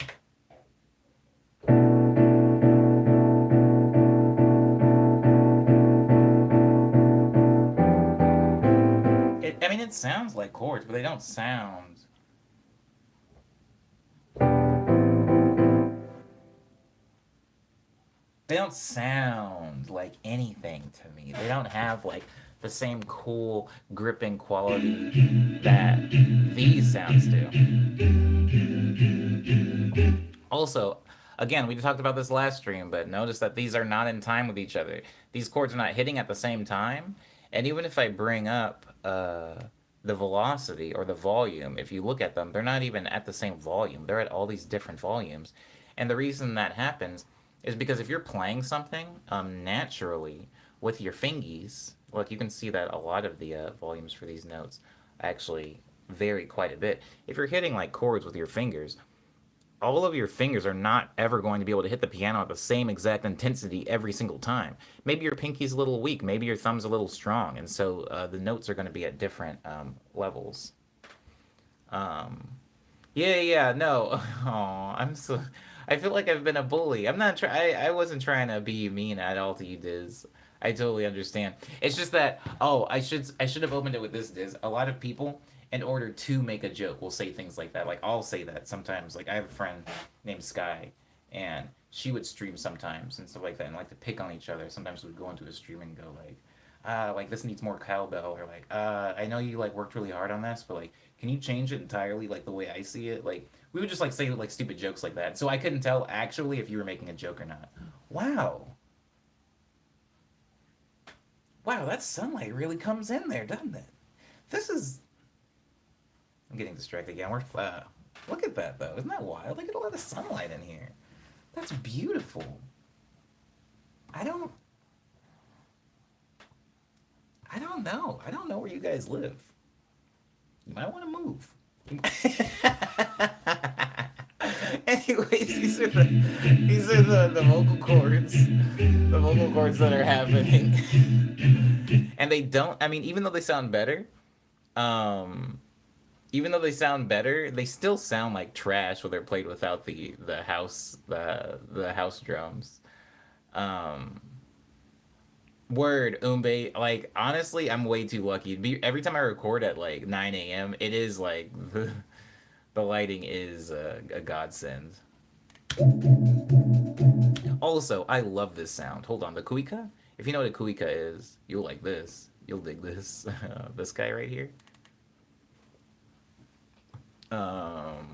I mean, it sounds like chords, but they don't sound. They don't sound like anything to me. They don't have like the same cool gripping quality that these sounds do. Also, again, we talked about this last stream, but notice that these are not in time with each other. These chords are not hitting at the same time, and even if I bring up the velocity or the volume, if you look at them, they're not even at the same volume. They're at all these different volumes, and the reason that happens is because if you're playing something naturally with your fingies, look, you can see that a lot of the volumes for these notes actually vary quite a bit. If you're hitting like chords with your fingers, all of your fingers are not ever going to be able to hit the piano at the same exact intensity every single time. Maybe your pinky's a little weak, maybe your thumb's a little strong, and so the notes are going to be at different levels. Um, yeah, yeah, no. Oh, I'm so. I feel like I've been a bully. I'm not try. I wasn't trying to be mean at all to you, Diz. I totally understand. It's just that. Oh, I should have opened it with this, Diz. A lot of people, in order to make a joke, will say things like that. Like I'll say that sometimes. Like I have a friend named Sky, and she would stream sometimes and stuff like that, and like to pick on each other. Sometimes we'd go into a stream and go like this needs more cowbell, or like, I know you like worked really hard on this, but like, can you change it entirely like the way I see it? Like, we would just like say like stupid jokes like that. So I couldn't tell actually if you were making a joke or not. Wow, wow, that sunlight really comes in there, doesn't it? This is. I'm getting distracted again. We're look at that though. Isn't that wild? Look at a lot of sunlight in here. That's beautiful. I don't. I don't know. I don't know where you guys live. You might want to move. Anyways, these are the vocal cords, the vocal cords that are happening, and they don't. I mean, um, even though they sound better, they still sound like trash when they're played without the house drums. Um, Word, Umbe. Like honestly, I'm way too lucky. Every time I record at like 9 a.m., it is like the lighting is a godsend. Also, I love this sound. Hold on, the kuika. If you know what a kuika is, you'll like this. You'll dig this. This guy right here.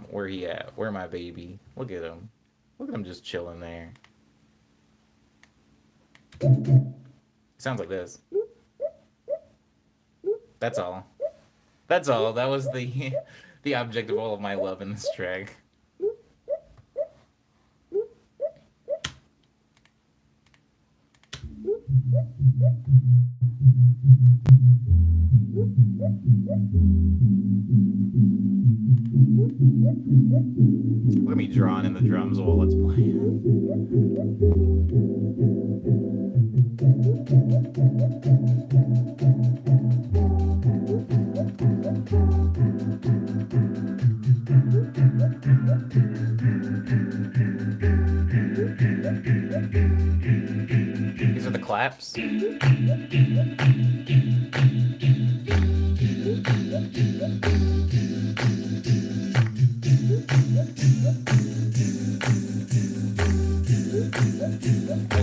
Where he at? Where my baby? Look at him. Look at him just chilling there. Sounds like this. That's all. That's all. That was the the object of all of my love in this track. Look at me drawing in the drums while it's playing. These are the claps. This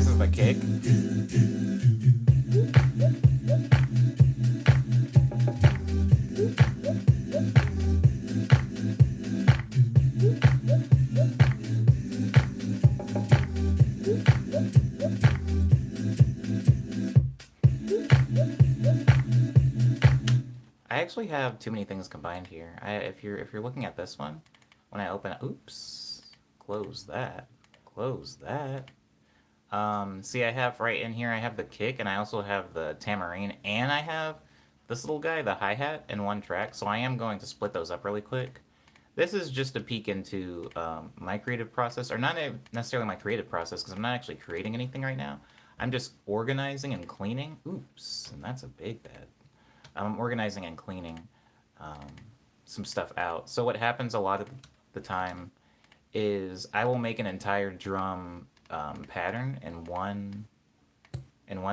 is the kick. I actually have too many things combined here. If you're looking at this one, when I open it, oops, close that, close that. See, I have right in here, I have the kick, and I also have the tambourine, and I have this little guy, the hi-hat, in one track, so I am going to split those up really quick. This is just a peek into my creative process, or not necessarily my creative process, because I'm not actually creating anything right now. I'm just organizing and cleaning. Oops, and that's a big bad. I'm organizing and cleaning um, some stuff out. So what happens a lot of the time is I will make an entire drum pattern in one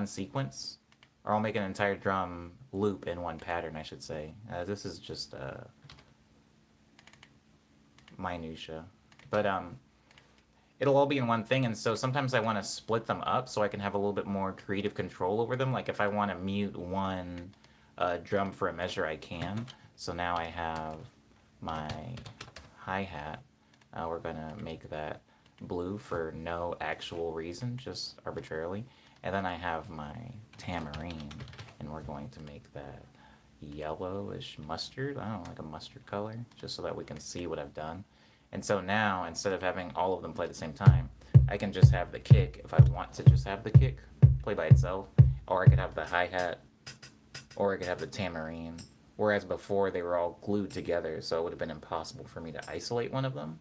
sequence, or I'll make an entire drum loop in one pattern, I should say. This is just minutia, but it'll all be in one thing, and so sometimes I want to split them up so I can have a little bit more creative control over them. Like if I want to mute one drum for a measure, I can. So now I have my hi-hat. We're gonna make that blue for no actual reason, just arbitrarily. And then I have my tambourine, and we're going to make that yellowish mustard, I don't know, like a mustard color, just so that we can see what I've done. And so now, instead of having all of them play at the same time, I can just have the kick, if I want to just have the kick play by itself, or I could have the hi-hat, or I could have the tambourine. Whereas before they were all glued together, so it would have been impossible for me to isolate one of them.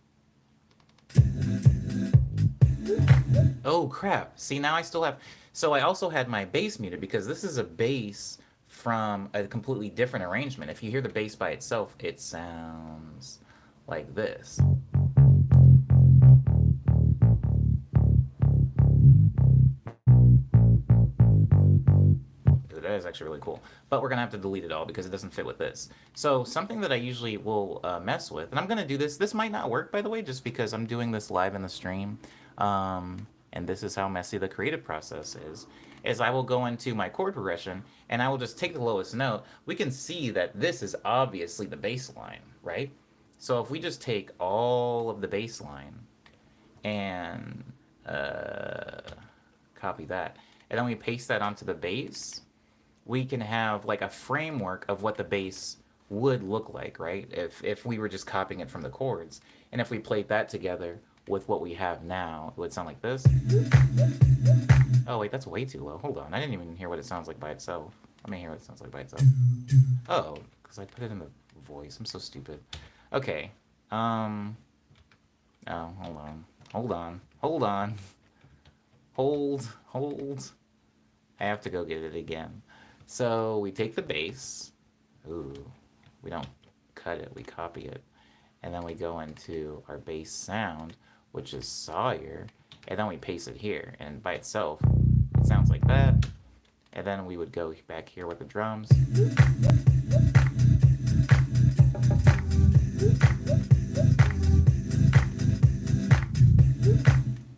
Oh crap. See, now I still have. So I also had my bass muted because this is a bass from a completely different arrangement. If you hear the bass by itself, it sounds like this. That is actually really cool. But we're going to have to delete it all because it doesn't fit with this. So something that I usually will mess with, and I'm going to do this. This might not work, by the way, just because I'm doing this live in the stream. And this is how messy the creative process is I will go into my chord progression and I will just take the lowest note. We can see that this is obviously the bass line, right? So if we just take all of the bass line and copy that, and then we paste that onto the bass, we can have like a framework of what the bass would look like, right? If we were just copying it from the chords. And if we played that together with what we have now, it would sound like this. Oh, wait, that's way too low. Hold on. I didn't even hear what it sounds like by itself. Let me hear what it sounds like by itself. Oh, because I put it in the voice. I'm so stupid. Okay. Oh, hold on. Hold on. Hold on. Hold. I have to go get it again. So we take the bass. Ooh, we don't cut it, we copy it. And then we go into our bass sound, which is Sawyer, and then we paste it here. And by itself, it sounds like that. And then we would go back here with the drums.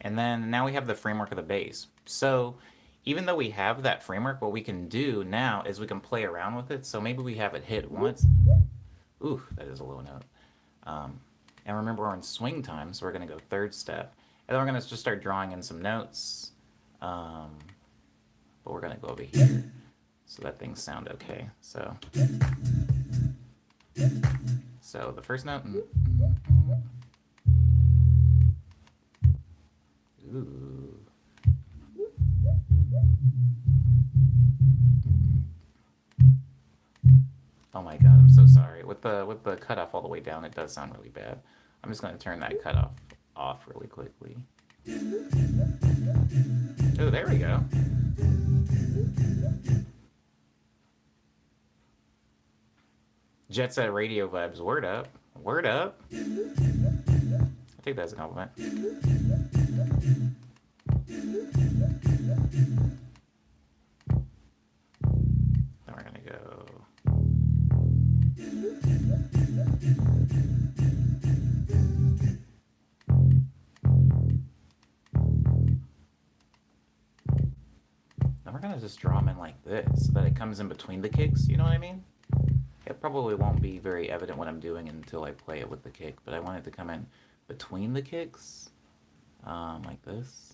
And then now we have the framework of the bass. So even though we have that framework, what we can do now is we can play around with it. So maybe we have it hit once. Ooh, that is a low note. And remember, we're in swing time, so we're going to go third step. And then we're going to just start drawing in some notes. But we're going to go over here so that things sound okay. So the first note. Ooh. Oh my god, I'm so sorry. With the cutoff all the way down, it does sound really bad. I'm just going to turn that cutoff off really quickly. Oh, there we go. Jet Set Radio vibes. Word up. Word up. I take that as a compliment. Then we're going to go... Then we're going to just draw them in like this so that it comes in between the kicks, you know what I mean? It probably won't be very evident what I'm doing until I play it with the kick, but I want it to come in between the kicks, like this.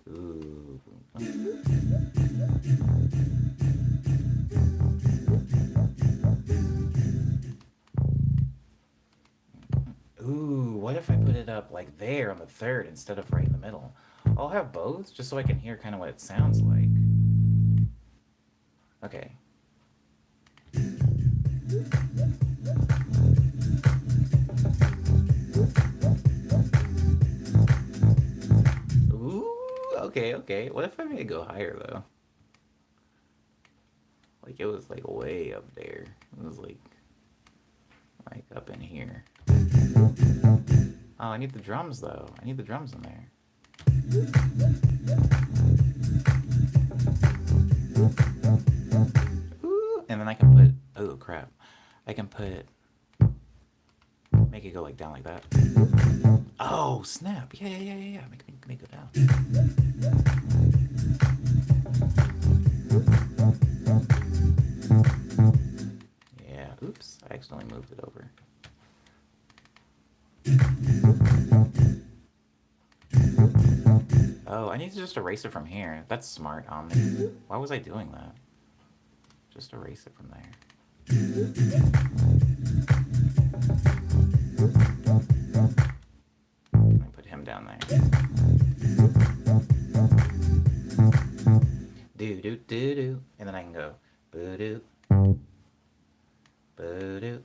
Ooh. Ooh, what if I put it up like there on the third instead of right in the middle? I'll have both just so I can hear kind of what it sounds like. Okay. Ooh, okay. What if I made it go higher though? Like it was like way up there. It was like up in here. Oh, I need the drums though. I need the drums in there. Ooh, and then I can put, oh crap. I can put, make it go like down like that. Oh, snap. Yeah. Make it go down. Yeah, oops. I accidentally moved it over. Oh, I need to just erase it from here. That's smart, Omni. Why was I doing that? Just erase it from there. Let me put him down there. Do. And then I can go boo-doo. Boo-doo.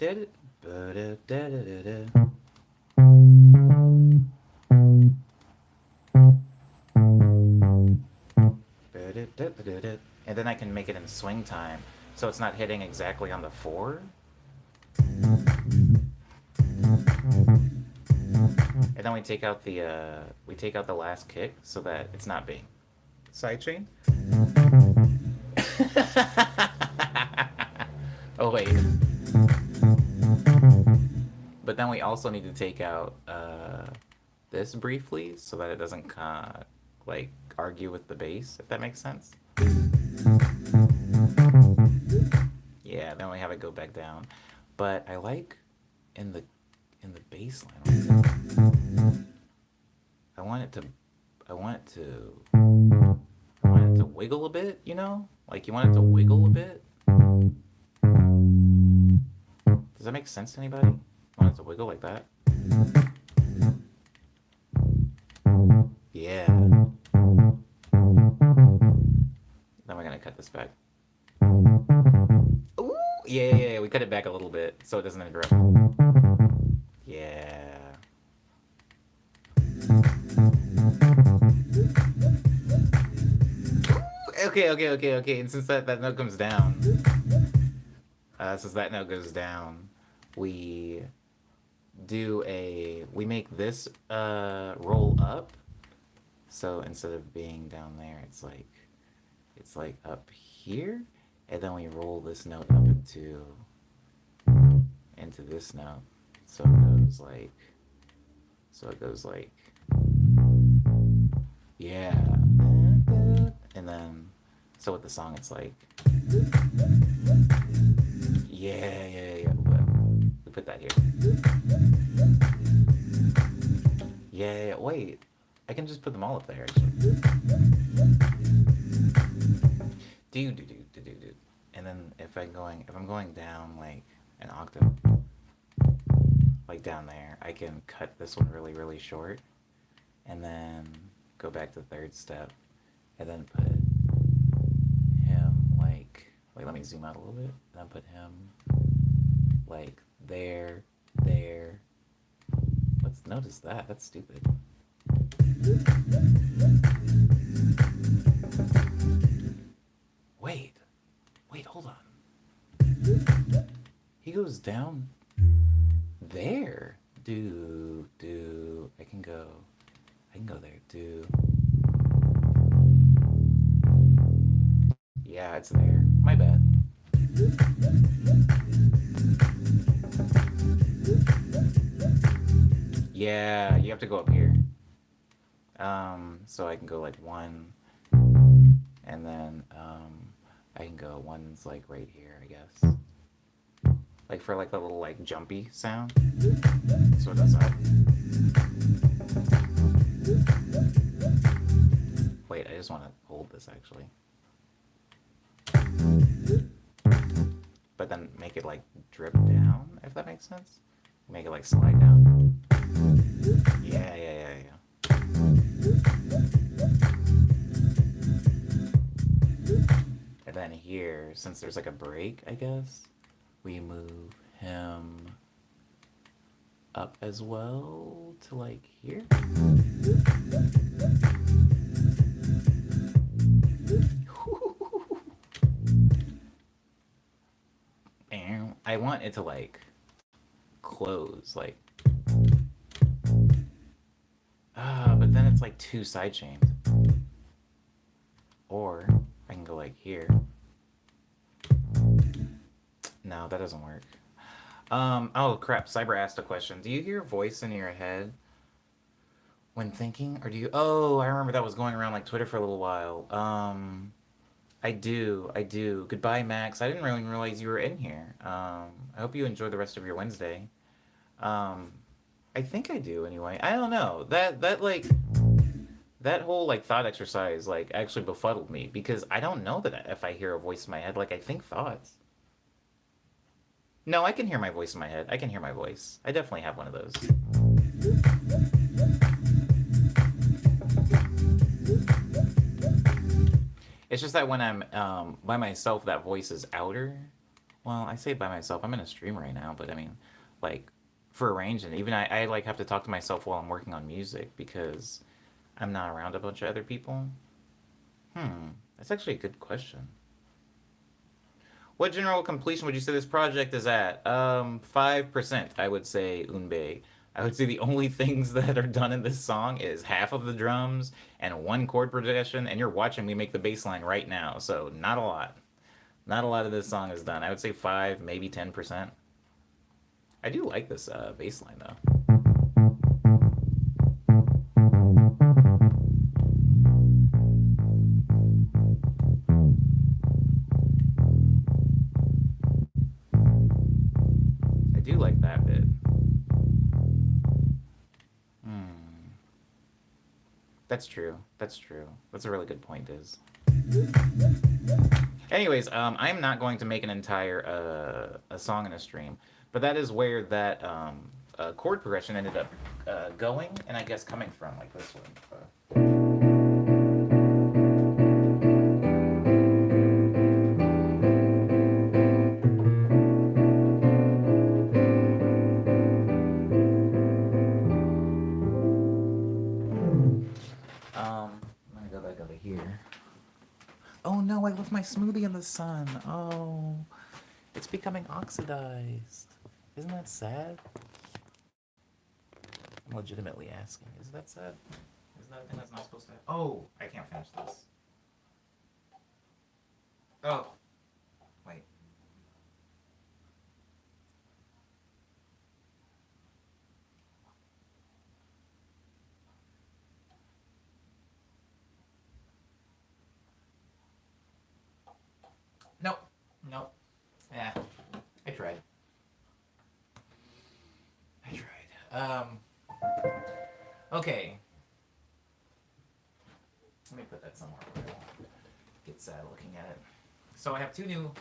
And then I can make it in swing time, so it's not hitting exactly on the 4. And then we take out the last kick so that it's not being sidechained. Oh wait. But then we also need to take out this briefly so that it doesn't like argue with the bass, if that makes sense. Yeah, then we have it go back down. But I like in the bass line. I want it to wiggle a bit, you know? Like you want it to wiggle a bit. Does that make sense to anybody? You want it to wiggle like that? Yeah. Then we're gonna cut this back. Ooh, yeah, we cut it back a little bit so it doesn't interrupt. Yeah. Okay. And since that note comes down, we make this roll up. So instead of being down there, it's like up here, and then we roll this note up into this note. So it goes like yeah. And then so with the song it's like yeah. We put that here. Yeah, wait. I can just put them all up there actually. Do. And then if I'm going down like an octave, like down there, I can cut this one really, really short and then go back to the third step and then put him like let me zoom out a little bit, and then put him like there. What note is that? That's stupid. Wait, hold on. He goes down there. Do. I can go there. Do. Yeah, it's there. My bad. Yeah, you have to go up here. So I can go like 1, and then I can go 1's like right here, I guess. Like for like the little like jumpy sound. So it does that. Wait, I just want to hold this actually. But then make it like drip down, if that makes sense. Make it like slide down. Yeah. And then here, since there's like a break, I guess, we move him up as well to like here. I want it to like close, like but then it's like 2 side chains. Or I can go like here. No, that doesn't work. Oh crap, Cyber asked a question. Do you hear a voice in your head when thinking? Or do you... Oh, I remember that was going around like Twitter for a little while. I do. Goodbye, Max. I didn't really realize you were in here. I hope you enjoy the rest of your Wednesday. I think I do anyway. I don't know. That whole like thought exercise like actually befuddled me because I don't know that if I hear a voice in my head, like I think thoughts. No, I can hear my voice in my head. I can hear my voice. I definitely have one of those. It's just that when I'm by myself, that voice is outer. Well, I say by myself. I'm in a stream right now, but I mean, like, for arranging, even I like have to talk to myself while I'm working on music because I'm not around a bunch of other people. That's actually a good question. What general completion would you say this project is at? 5%, I would say, Unbe. I would say the only things that are done in this song is half of the drums and one chord progression, and you're watching me make the bass line right now, so not a lot. Not a lot of this song is done. I would say 5, maybe 10%. I do like this bass line, though. I do like that bit. Hmm. That's true. That's true. That's a really good point, Diz. Anyways, I'm not going to make an entire a song in a stream, but that is where that chord progression ended up going, and I guess coming from, like this one. I'm gonna go back over here. Oh no, I left my smoothie in the sun. Oh, it's becoming oxidized. Isn't that sad? I'm legitimately asking. Is that sad? Is that a thing that's not supposed to happen? Oh, I can't finish this. Oh, wait. Nope. Nope. Yeah, I tried. I tried. Okay. Let me put that somewhere where I won't get sad looking at it. So I have two new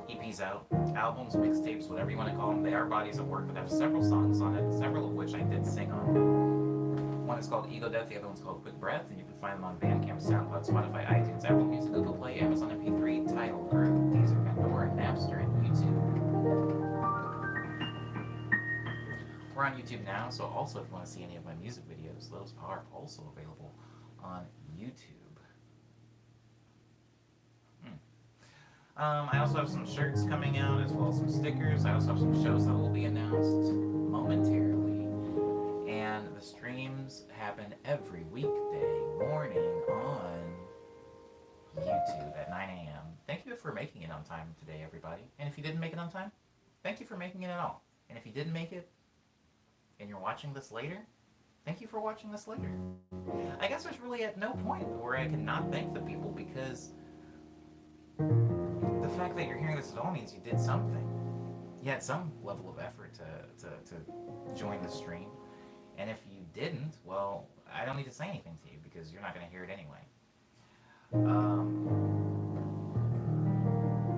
EPs out, albums, mixtapes, whatever you want to call them. They are bodies of work that have several songs on it, several of which I did sing on. One is called Ego Death, the other one's called Quick Breath, and you can find them on Bandcamp, SoundCloud, Spotify, iTunes, Apple Music, Google Play, Amazon MP3, Tidal, Groove, Deezer, Pandora, Napster, and YouTube. We're on YouTube now, so also if you want to see any of my music videos, those are also available on YouTube. I also have some shirts coming out as well as some stickers. I also have some shows that will be announced momentarily. And the streams happen every weekday morning on YouTube at 9 a.m. Thank you for making it on time today, everybody. And if you didn't make it on time, thank you for making it at all. And if you didn't make it and you're watching this later, thank you for watching this later. I guess there's really at no point where I can not thank the people because the fact that you're hearing this at all means you did something. You had some level of effort to join the stream. And if you didn't, well, I don't need to say anything to you because you're not going to hear it anyway.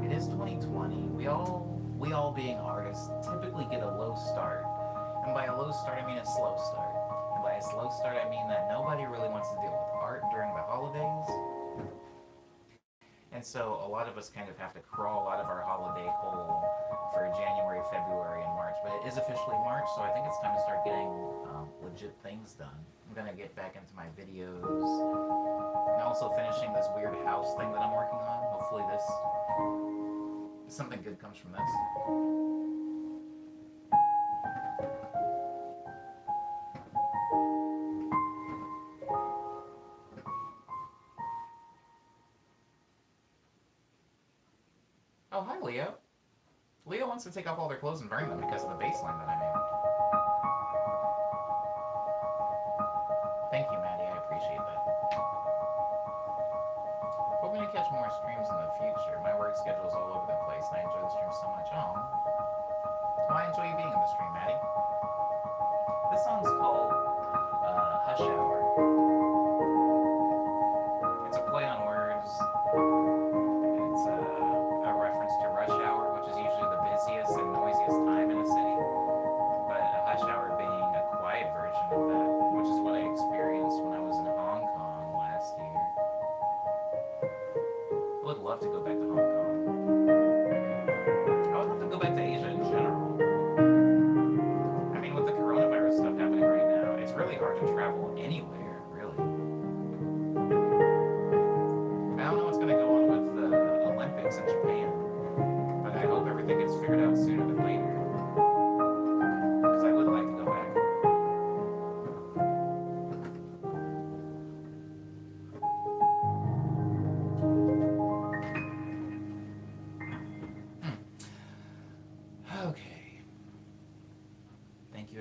It is 2020. We all being artists typically get a low start. And by a low start, I mean a slow start. And by a slow start, I mean that nobody really wants to deal with art during the holidays. And so a lot of us kind of have to crawl out of our holiday hole for January, February, and March. But it is officially March, so I think it's time to start getting legit things done. I'm going to get back into my videos and also finishing this weird house thing that I'm working on. Hopefully something good comes from this. Oh, hi, Leo. Leo wants to take off all their clothes and burn them because of the baseline that I made. Thank you, Maddie. I appreciate that. Hoping to catch more streams in the future. My work schedule is all over the place, and I enjoy the stream so much. Oh, I enjoy you being in the stream, Maddie. This song's called Hush Hour. It's a play on words. It's a reference to rush hour, which is usually the busiest and noisiest time in a city. But a hush hour being a quiet version of that, which is what I experienced when I was in Hong Kong last year. I would love to go back to Hong Kong. I would love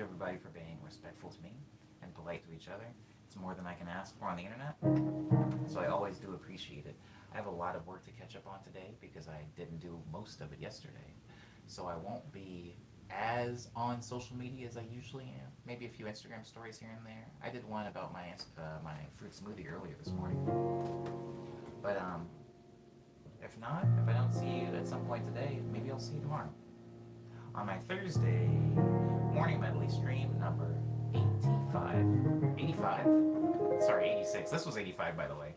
you everybody for being respectful to me and polite to each other. It's more than I can ask for on the internet, so I always do appreciate it. I have a lot of work to catch up on today because I didn't do most of it yesterday, so I won't be as on social media as I usually am. Maybe a few Instagram stories here and there. I did one about my fruit smoothie earlier this morning, but if not, if I don't see you at some point today, maybe I'll see you tomorrow on my Thursday morning medley stream number 85. 85? Sorry, 86. This was 85, by the way.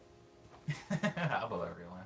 How about everyone?